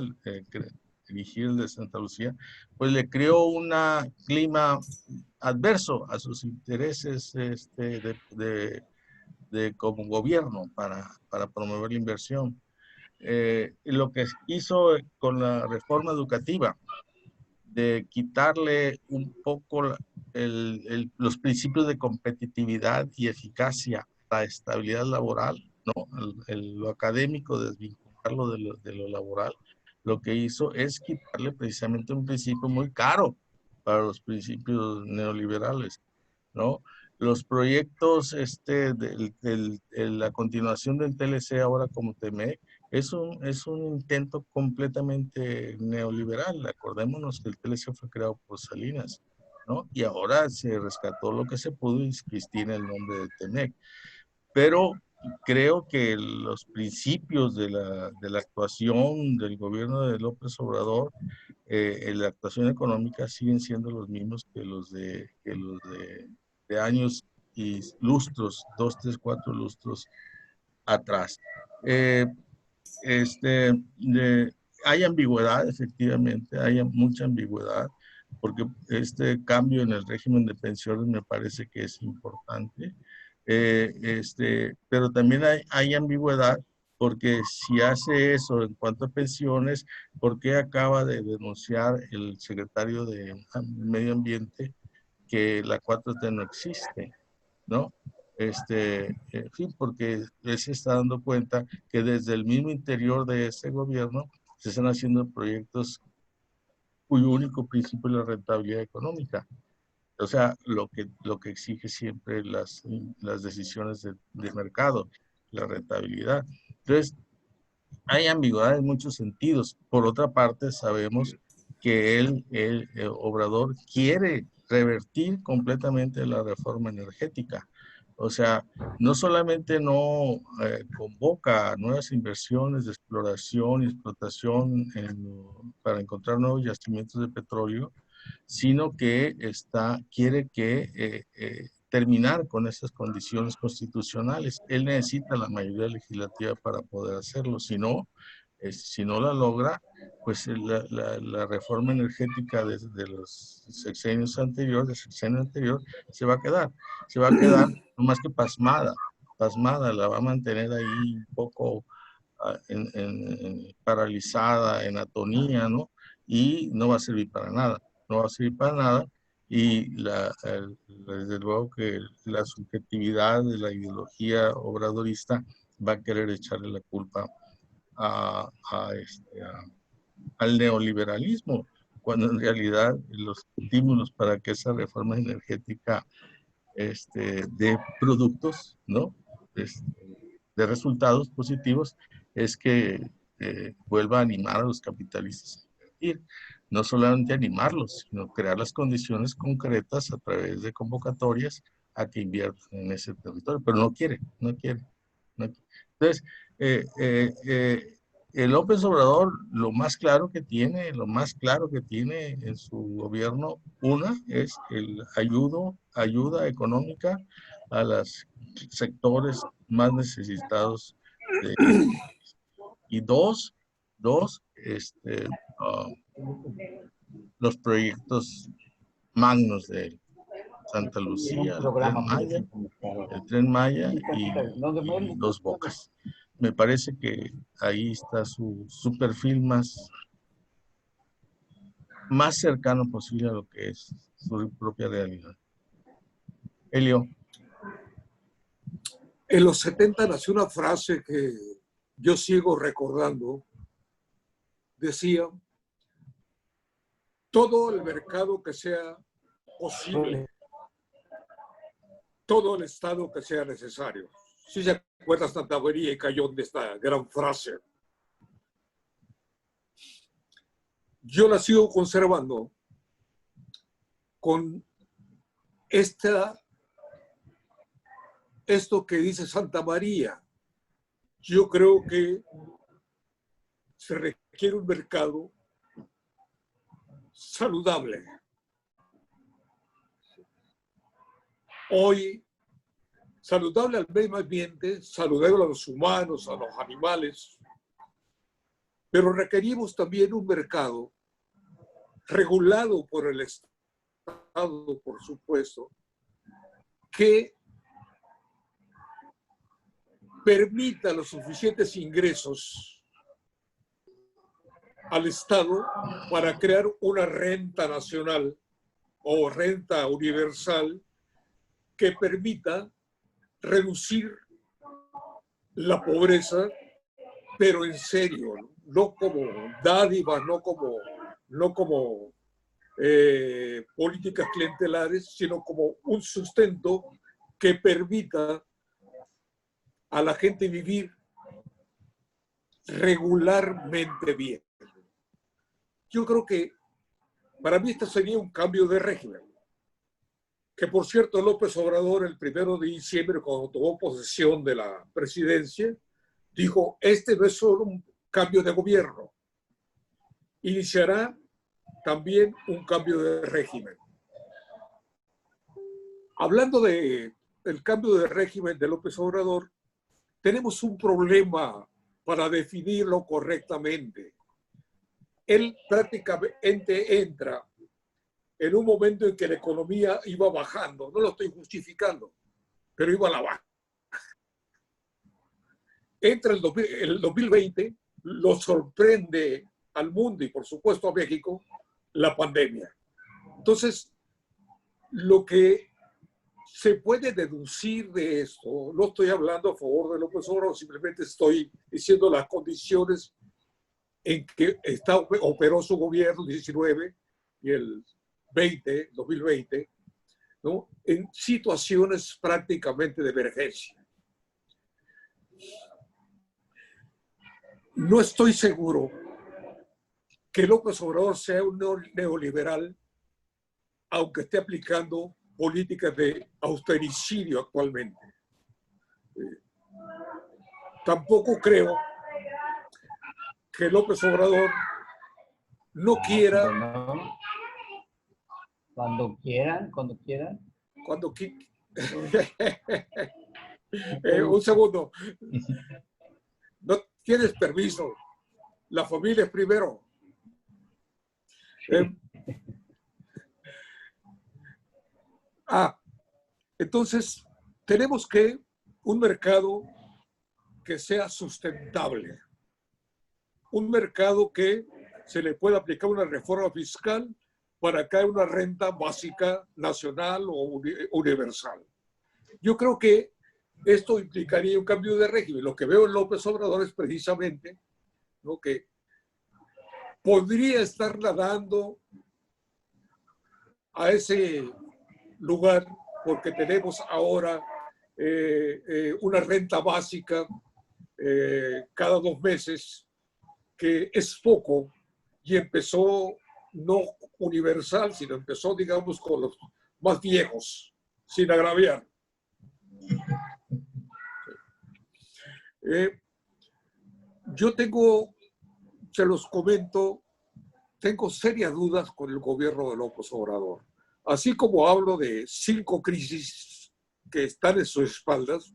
dirigir el de Santa Lucía, pues le creó un clima adverso a sus intereses como gobierno para promover la inversión. lo que hizo con la reforma educativa, de quitarle un poco los principios de competitividad y eficacia, la estabilidad laboral, ¿no? Lo académico, desvincularlo de lo laboral, lo que hizo es quitarle precisamente un principio muy caro para los principios neoliberales, ¿no? Los proyectos, la continuación del TLC ahora como TME, es un intento completamente neoliberal. Acordémonos que el TLC fue creado por Salinas, ¿no? Y ahora se rescató lo que se pudo y tiene el nombre de TEMEC. Pero creo que los principios de la actuación del gobierno de López Obrador, la actuación económica, siguen siendo los mismos que los de años y lustros, 2, 3, 4 lustros atrás. Hay ambigüedad, efectivamente, hay mucha ambigüedad, porque este cambio en el régimen de pensiones me parece que es importante, pero también hay ambigüedad, porque si hace eso en cuanto a pensiones, ¿por qué acaba de denunciar el secretario de Medio Ambiente que la 4T no existe, ¿no? En fin, porque él se está dando cuenta que desde el mismo interior de ese gobierno se están haciendo proyectos cuyo único principio es la rentabilidad económica. O sea, lo que exige siempre las decisiones de mercado, la rentabilidad. Entonces, hay ambigüedad en muchos sentidos. Por otra parte, sabemos que el Obrador quiere revertir completamente la reforma energética. O sea, no solamente no convoca nuevas inversiones de exploración y explotación para encontrar nuevos yacimientos de petróleo, sino que quiere terminar con esas condiciones constitucionales. Él necesita la mayoría legislativa para poder hacerlo. Si no la logra, pues la reforma energética de los sexenios anteriores, del sexenio anterior, se va a quedar. Se va a quedar no más que pasmada, la va a mantener ahí un poco paralizada, en atonía, ¿no? Y no va a servir para nada. No va a servir para nada, y desde luego que la subjetividad de la ideología obradorista va a querer echarle la culpa al neoliberalismo, cuando en realidad los estímulos para que esa reforma energética de productos, ¿no? De resultados positivos, es que vuelva a animar a los capitalistas a invertir. No solamente animarlos, sino crear las condiciones concretas a través de convocatorias a que inviertan en ese territorio, pero no quiere. Entonces, el López Obrador, lo más claro que tiene en su gobierno, es ayuda económica a los sectores más necesitados y dos, los proyectos magnos de él, Santa Lucía, el Tren Maya y Dos Bocas. Me parece que ahí está su perfil más cercano posible a lo que es su propia realidad. Elio. En los 70 nació una frase que yo sigo recordando. Decía: todo el mercado que sea posible, todo el Estado que sea necesario. Si se acuerda Santa María y Cayón de esta gran frase. Yo la sigo conservando con esto que dice Santa María. Yo creo que se requiere un mercado saludable. Hoy, saludable al medio ambiente, saludable a los humanos, a los animales, pero requerimos también un mercado regulado por el Estado, por supuesto, que permita los suficientes ingresos al Estado para crear una renta nacional o renta universal que permita reducir la pobreza, pero en serio, no como dádivas, no como políticas clientelares, sino como un sustento que permita a la gente vivir regularmente bien. Yo creo que para mí este sería un cambio de régimen. Que por cierto, López Obrador, el 1 de diciembre, cuando tomó posesión de la presidencia, dijo, este no es solo un cambio de gobierno, iniciará también un cambio de régimen. Hablando del cambio de régimen de López Obrador, tenemos un problema para definirlo correctamente. Él prácticamente entra en un momento en que la economía iba bajando, no lo estoy justificando, pero iba a la baja. Entra el 2020, lo sorprende al mundo y por supuesto a México la pandemia. Entonces, lo que se puede deducir de esto, no estoy hablando a favor de López Obrador, simplemente estoy diciendo las condiciones en que operó su gobierno 19 y el 2020, ¿no? En situaciones prácticamente de emergencia. No estoy seguro que López Obrador sea un neoliberal, aunque esté aplicando políticas de austericidio actualmente. Tampoco creo que López Obrador no quiera... Bueno, cuando quieran. Un segundo. No tienes permiso. La familia es primero. Entonces, tenemos que un mercado que sea sustentable. Un mercado que se le pueda aplicar una reforma fiscal para que haya una renta básica nacional o universal. Yo creo que esto implicaría un cambio de régimen. Lo que veo en López Obrador es precisamente, ¿no?, que podría estar nadando a ese lugar porque tenemos ahora una renta básica cada 2 meses, que es poco, y empezó no universal, sino empezó, digamos, con los más viejos, sin agraviar. Yo se los comento, tengo serias dudas con el gobierno de López Obrador. Así como hablo de 5 crisis que están en sus espaldas,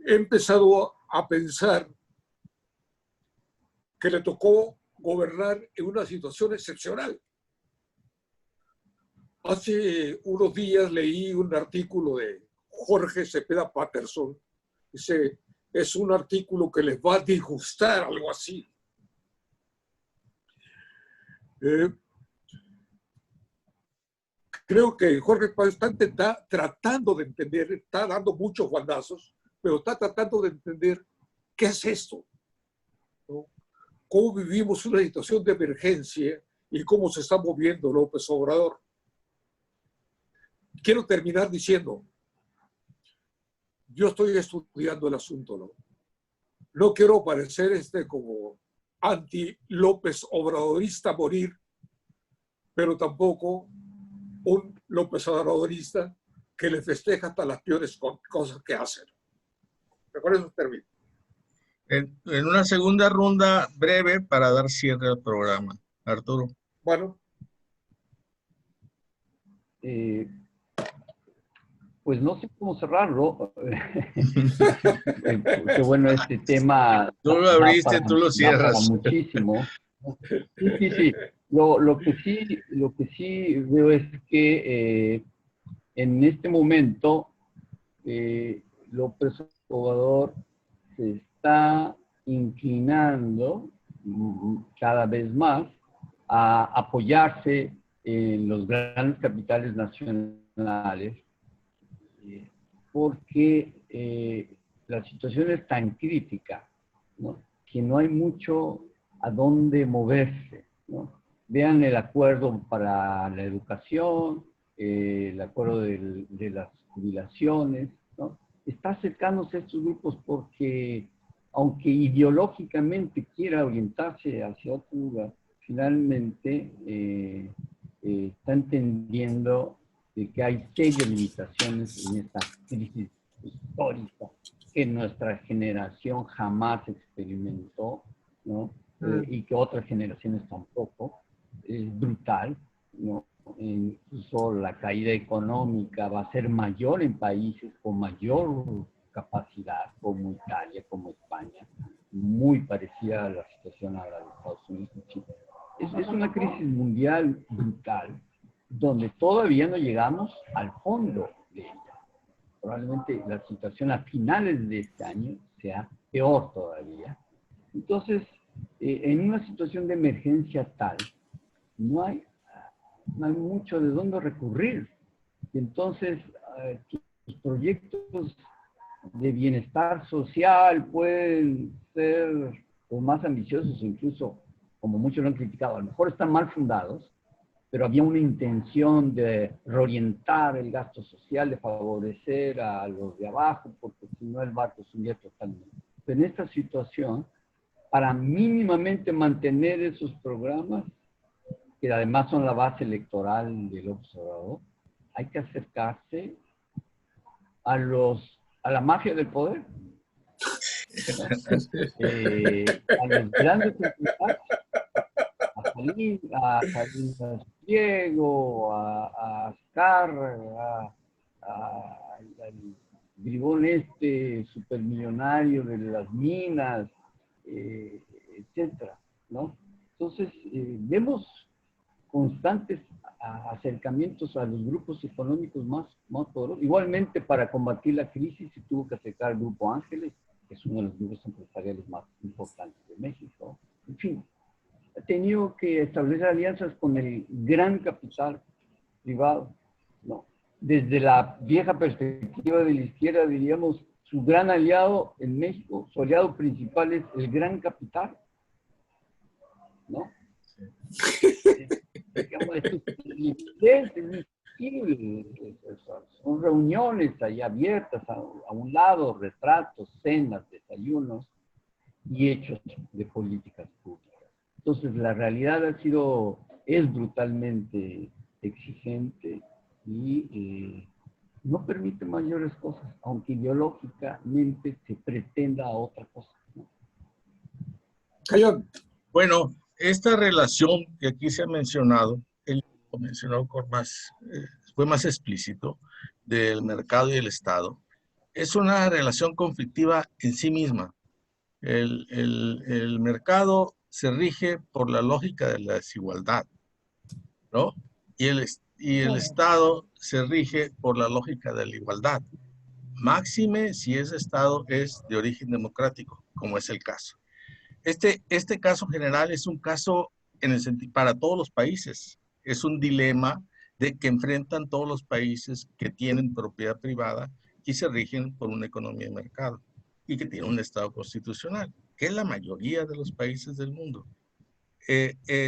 he empezado a pensar que le tocó gobernar en una situación excepcional. Hace unos días leí un artículo de Jorge Cepeda Patterson. Dice, es un artículo que les va a disgustar, algo así. Creo que Jorge Patterson está tratando de entender, está dando muchos bandazos, pero está tratando de entender qué es esto, ¿no? Cómo vivimos una situación de emergencia y cómo se está moviendo López Obrador. Quiero terminar diciendo, yo estoy estudiando el asunto, ¿no? No quiero parecer como anti-López Obradorista morir, pero tampoco un López Obradorista que le festeja hasta las peores cosas que hacen. Con eso termino. En una segunda ronda breve para dar cierre al programa. Arturo. Bueno. Pues no sé cómo cerrarlo. Que bueno, este tema... Tú lo abriste, tú lo cierras. Para muchísimo. Sí. Lo que sí veo es que en este momento López Obrador se está inclinando cada vez más a apoyarse en los grandes capitales nacionales, porque la situación es tan crítica, ¿no?, que no hay mucho a dónde moverse, ¿no? Vean el acuerdo para la educación, el acuerdo de las jubilaciones, ¿no? Está acercándose a estos grupos porque, aunque ideológicamente quiera orientarse hacia otro lugar, finalmente está entendiendo de que hay serias limitaciones en esta crisis histórica que nuestra generación jamás experimentó, ¿no? Y que otras generaciones tampoco. Es brutal, ¿no? Incluso la caída económica va a ser mayor en países con mayor capacidad, como Italia, como España, muy parecida a la situación a la de Estados Unidos y Chile. Es una crisis mundial brutal, donde todavía no llegamos al fondo de ella. Probablemente la situación a finales de este año sea peor todavía. Entonces, en una situación de emergencia tal, no hay mucho de dónde recurrir. Y entonces, tus proyectos de bienestar social pueden ser o más ambiciosos, incluso, como muchos lo han criticado, a lo mejor están mal fundados, pero había una intención de reorientar el gasto social, de favorecer a los de abajo, porque si no el barco se hundía totalmente. Pero en esta situación, para mínimamente mantener esos programas, que además son la base electoral del observador, hay que acercarse a la mafia del poder, ¿no? A los grandes empresarios, a Salinas Pliego, a Azcárraga, al bribón supermillonario de las minas, etcétera, ¿no? Entonces, vemos constantes acercamientos a los grupos económicos más poderosos. Igualmente, para combatir la crisis, se tuvo que acercar al Grupo Ángeles, que es uno de los grupos empresariales más importantes de México. En fin, ha tenido que establecer alianzas con el gran capital privado, ¿no? Desde la vieja perspectiva de la izquierda, diríamos, su gran aliado en México, su aliado principal es el gran capital, ¿no? Son reuniones ahí abiertas a un lado, retratos, cenas, desayunos y hechos de políticas públicas. Entonces la realidad es brutalmente exigente y no permite mayores cosas, aunque ideológicamente se pretenda otra cosa, ¿no? Cayón. Bueno, esta relación que aquí se ha mencionado, él lo mencionó fue más explícito, del mercado y el Estado, es una relación conflictiva en sí misma. El mercado se rige por la lógica de la desigualdad, ¿no? Y el Estado se rige por la lógica de la igualdad. Máxime si ese Estado es de origen democrático, como es el caso. Este caso general es un caso para todos los países. Es un dilema que enfrentan todos los países que tienen propiedad privada y se rigen por una economía de mercado y que tienen un Estado constitucional, que es la mayoría de los países del mundo.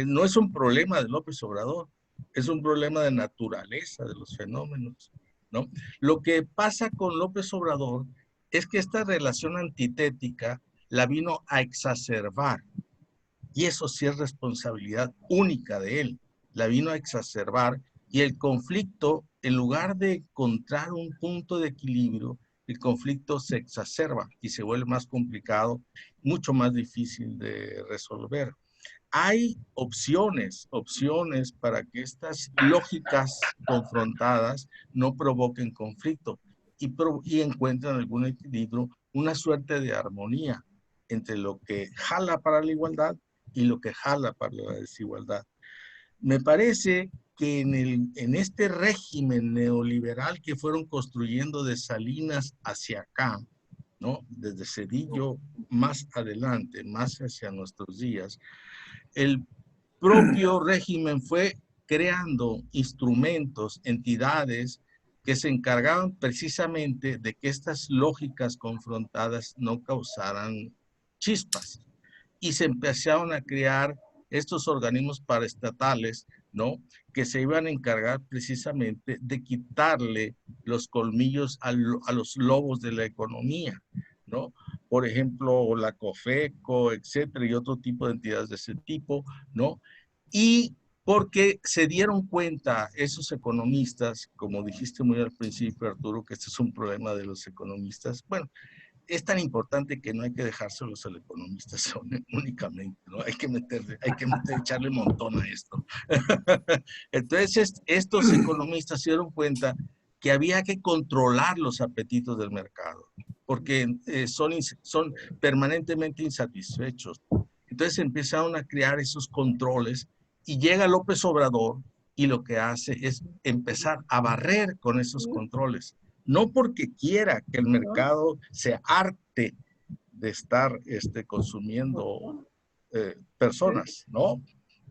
No es un problema de López Obrador, es un problema de naturaleza de los fenómenos, ¿no? Lo que pasa con López Obrador es que esta relación antitética la vino a exacerbar, y eso sí es responsabilidad única de él, la vino a exacerbar, y el conflicto, en lugar de encontrar un punto de equilibrio, el conflicto se exacerba y se vuelve más complicado, mucho más difícil de resolver. Hay opciones para que estas lógicas confrontadas no provoquen conflicto y encuentren algún equilibrio, una suerte de armonía entre lo que jala para la igualdad y lo que jala para la desigualdad. Me parece que en este régimen neoliberal que fueron construyendo de Salinas hacia acá, ¿no? Desde Cedillo más adelante, más hacia nuestros días, el propio régimen fue creando instrumentos, entidades que se encargaban precisamente de que estas lógicas confrontadas no causaran chispas. Y se empezaron a crear estos organismos paraestatales, ¿no? Que se iban a encargar precisamente de quitarle los colmillos a los lobos de la economía, ¿no? Por ejemplo, la COFECO, etcétera, y otro tipo de entidades de ese tipo, ¿no? Y porque se dieron cuenta esos economistas, como dijiste muy al principio, Arturo, que este es un problema de los economistas. Bueno, es tan importante que no hay que dejárselos al economista únicamente, ¿no? Hay que echarle un montón a esto. Entonces, estos economistas se dieron cuenta que había que controlar los apetitos del mercado, porque son permanentemente insatisfechos. Entonces empezaron a crear esos controles y llega López Obrador y lo que hace es empezar a barrer con esos controles. No porque quiera que el mercado se harte de estar consumiendo personas, ¿no?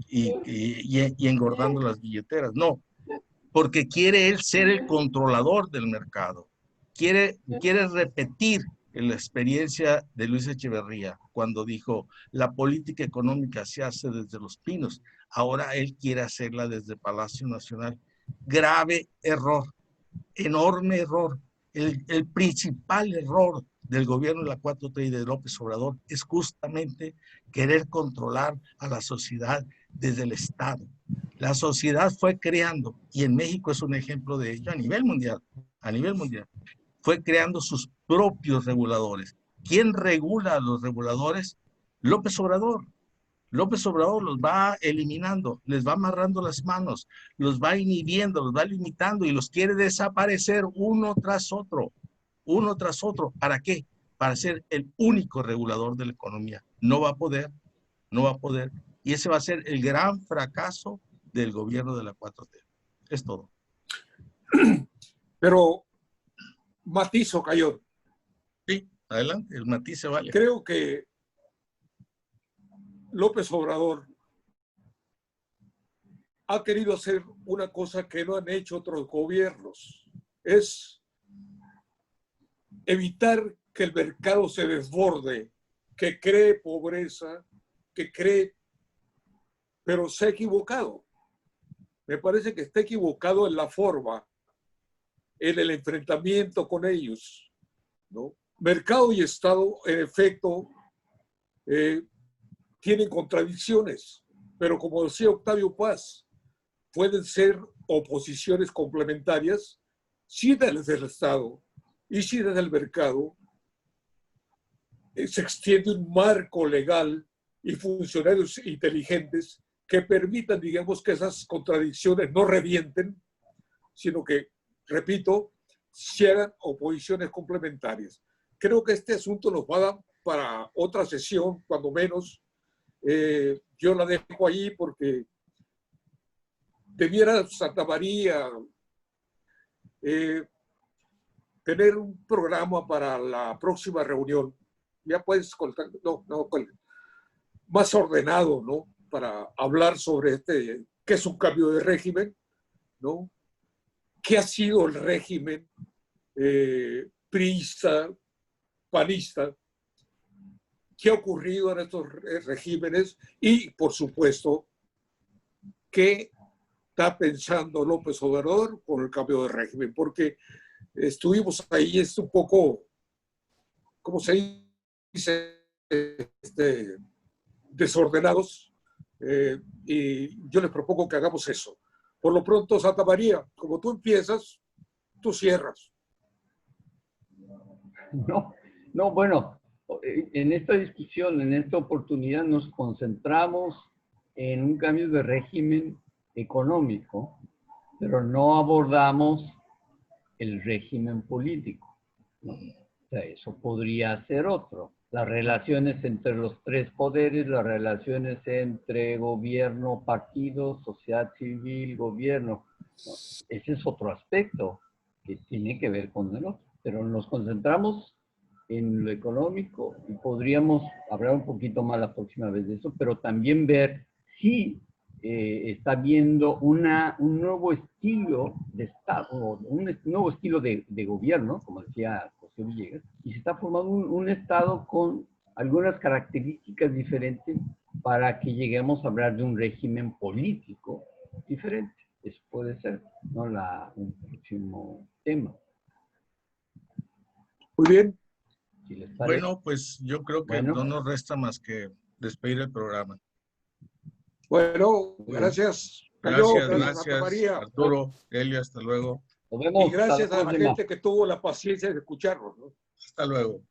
Y engordando las billeteras, no, porque quiere él ser el controlador del mercado. Quiere repetir la experiencia de Luis Echeverría cuando dijo, la política económica se hace desde Los Pinos. Ahora él quiere hacerla desde Palacio Nacional. Grave error, enorme error. El principal error del gobierno de la 4T y de López Obrador es justamente querer controlar a la sociedad desde el Estado. La sociedad fue creando, y en México es un ejemplo de ello a nivel mundial, fue creando sus propios reguladores. ¿Quién regula a los reguladores? López Obrador. López Obrador los va eliminando, les va amarrando las manos, los va inhibiendo, los va limitando y los quiere desaparecer uno tras otro. ¿Para qué? Para ser el único regulador de la economía. No va a poder. Y ese va a ser el gran fracaso del gobierno de la 4T. Es todo. Pero matizo, Cayón. Sí, adelante, el matiz se vale. Creo que López Obrador ha querido hacer una cosa que no han hecho otros gobiernos. Es evitar que el mercado se desborde, que cree pobreza, pero se ha equivocado. Me parece que está equivocado en la forma, en el enfrentamiento con ellos, ¿no? Mercado y Estado, en efecto, tienen contradicciones, pero como decía Octavio Paz, pueden ser oposiciones complementarias si desde el Estado y si desde el mercado se extiende un marco legal y funcionarios inteligentes que permitan, digamos, que esas contradicciones no revienten, sino que, repito, se hagan oposiciones complementarias. Creo que este asunto nos va a dar para otra sesión, cuando menos. Yo la dejo ahí porque debiera Santa María tener un programa para la próxima reunión. Ya puedes contar, más ordenado, ¿no? Para hablar sobre qué es un cambio de régimen, ¿no? ¿Qué ha sido el régimen priista, panista? ¿Qué ha ocurrido en estos regímenes? Y, por supuesto, ¿qué está pensando López Obrador con el cambio de régimen? Porque estuvimos ahí, es un poco, ¿cómo se dice? Desordenados, y yo les propongo que hagamos eso. Por lo pronto, Santa María, como tú empiezas, tú cierras. No, bueno, en esta discusión, en esta oportunidad nos concentramos en un cambio de régimen económico, pero no abordamos el régimen político, ¿no? O sea, eso podría ser otro. Las relaciones entre los tres poderes, las relaciones entre gobierno, partido, sociedad civil, gobierno, ¿no? Ese es otro aspecto que tiene que ver con el otro. Pero nos concentramos en lo económico y podríamos hablar un poquito más la próxima vez de eso, pero también ver si está viendo un nuevo estilo de Estado, un nuevo estilo de gobierno, como decía José Villegas, y se está formando un Estado con algunas características diferentes para que lleguemos a hablar de un régimen político diferente. Eso puede ser, ¿no? Un próximo tema. Muy bien. Si les parece. Bueno, pues yo creo que no nos resta más que despedir el programa. Bueno, gracias. Gracias, Santa María. Arturo, Elio, hasta luego. Nos vemos. Y gracias Hasta la a la próxima. gente que tuvo la paciencia de escucharnos, ¿no? Hasta luego.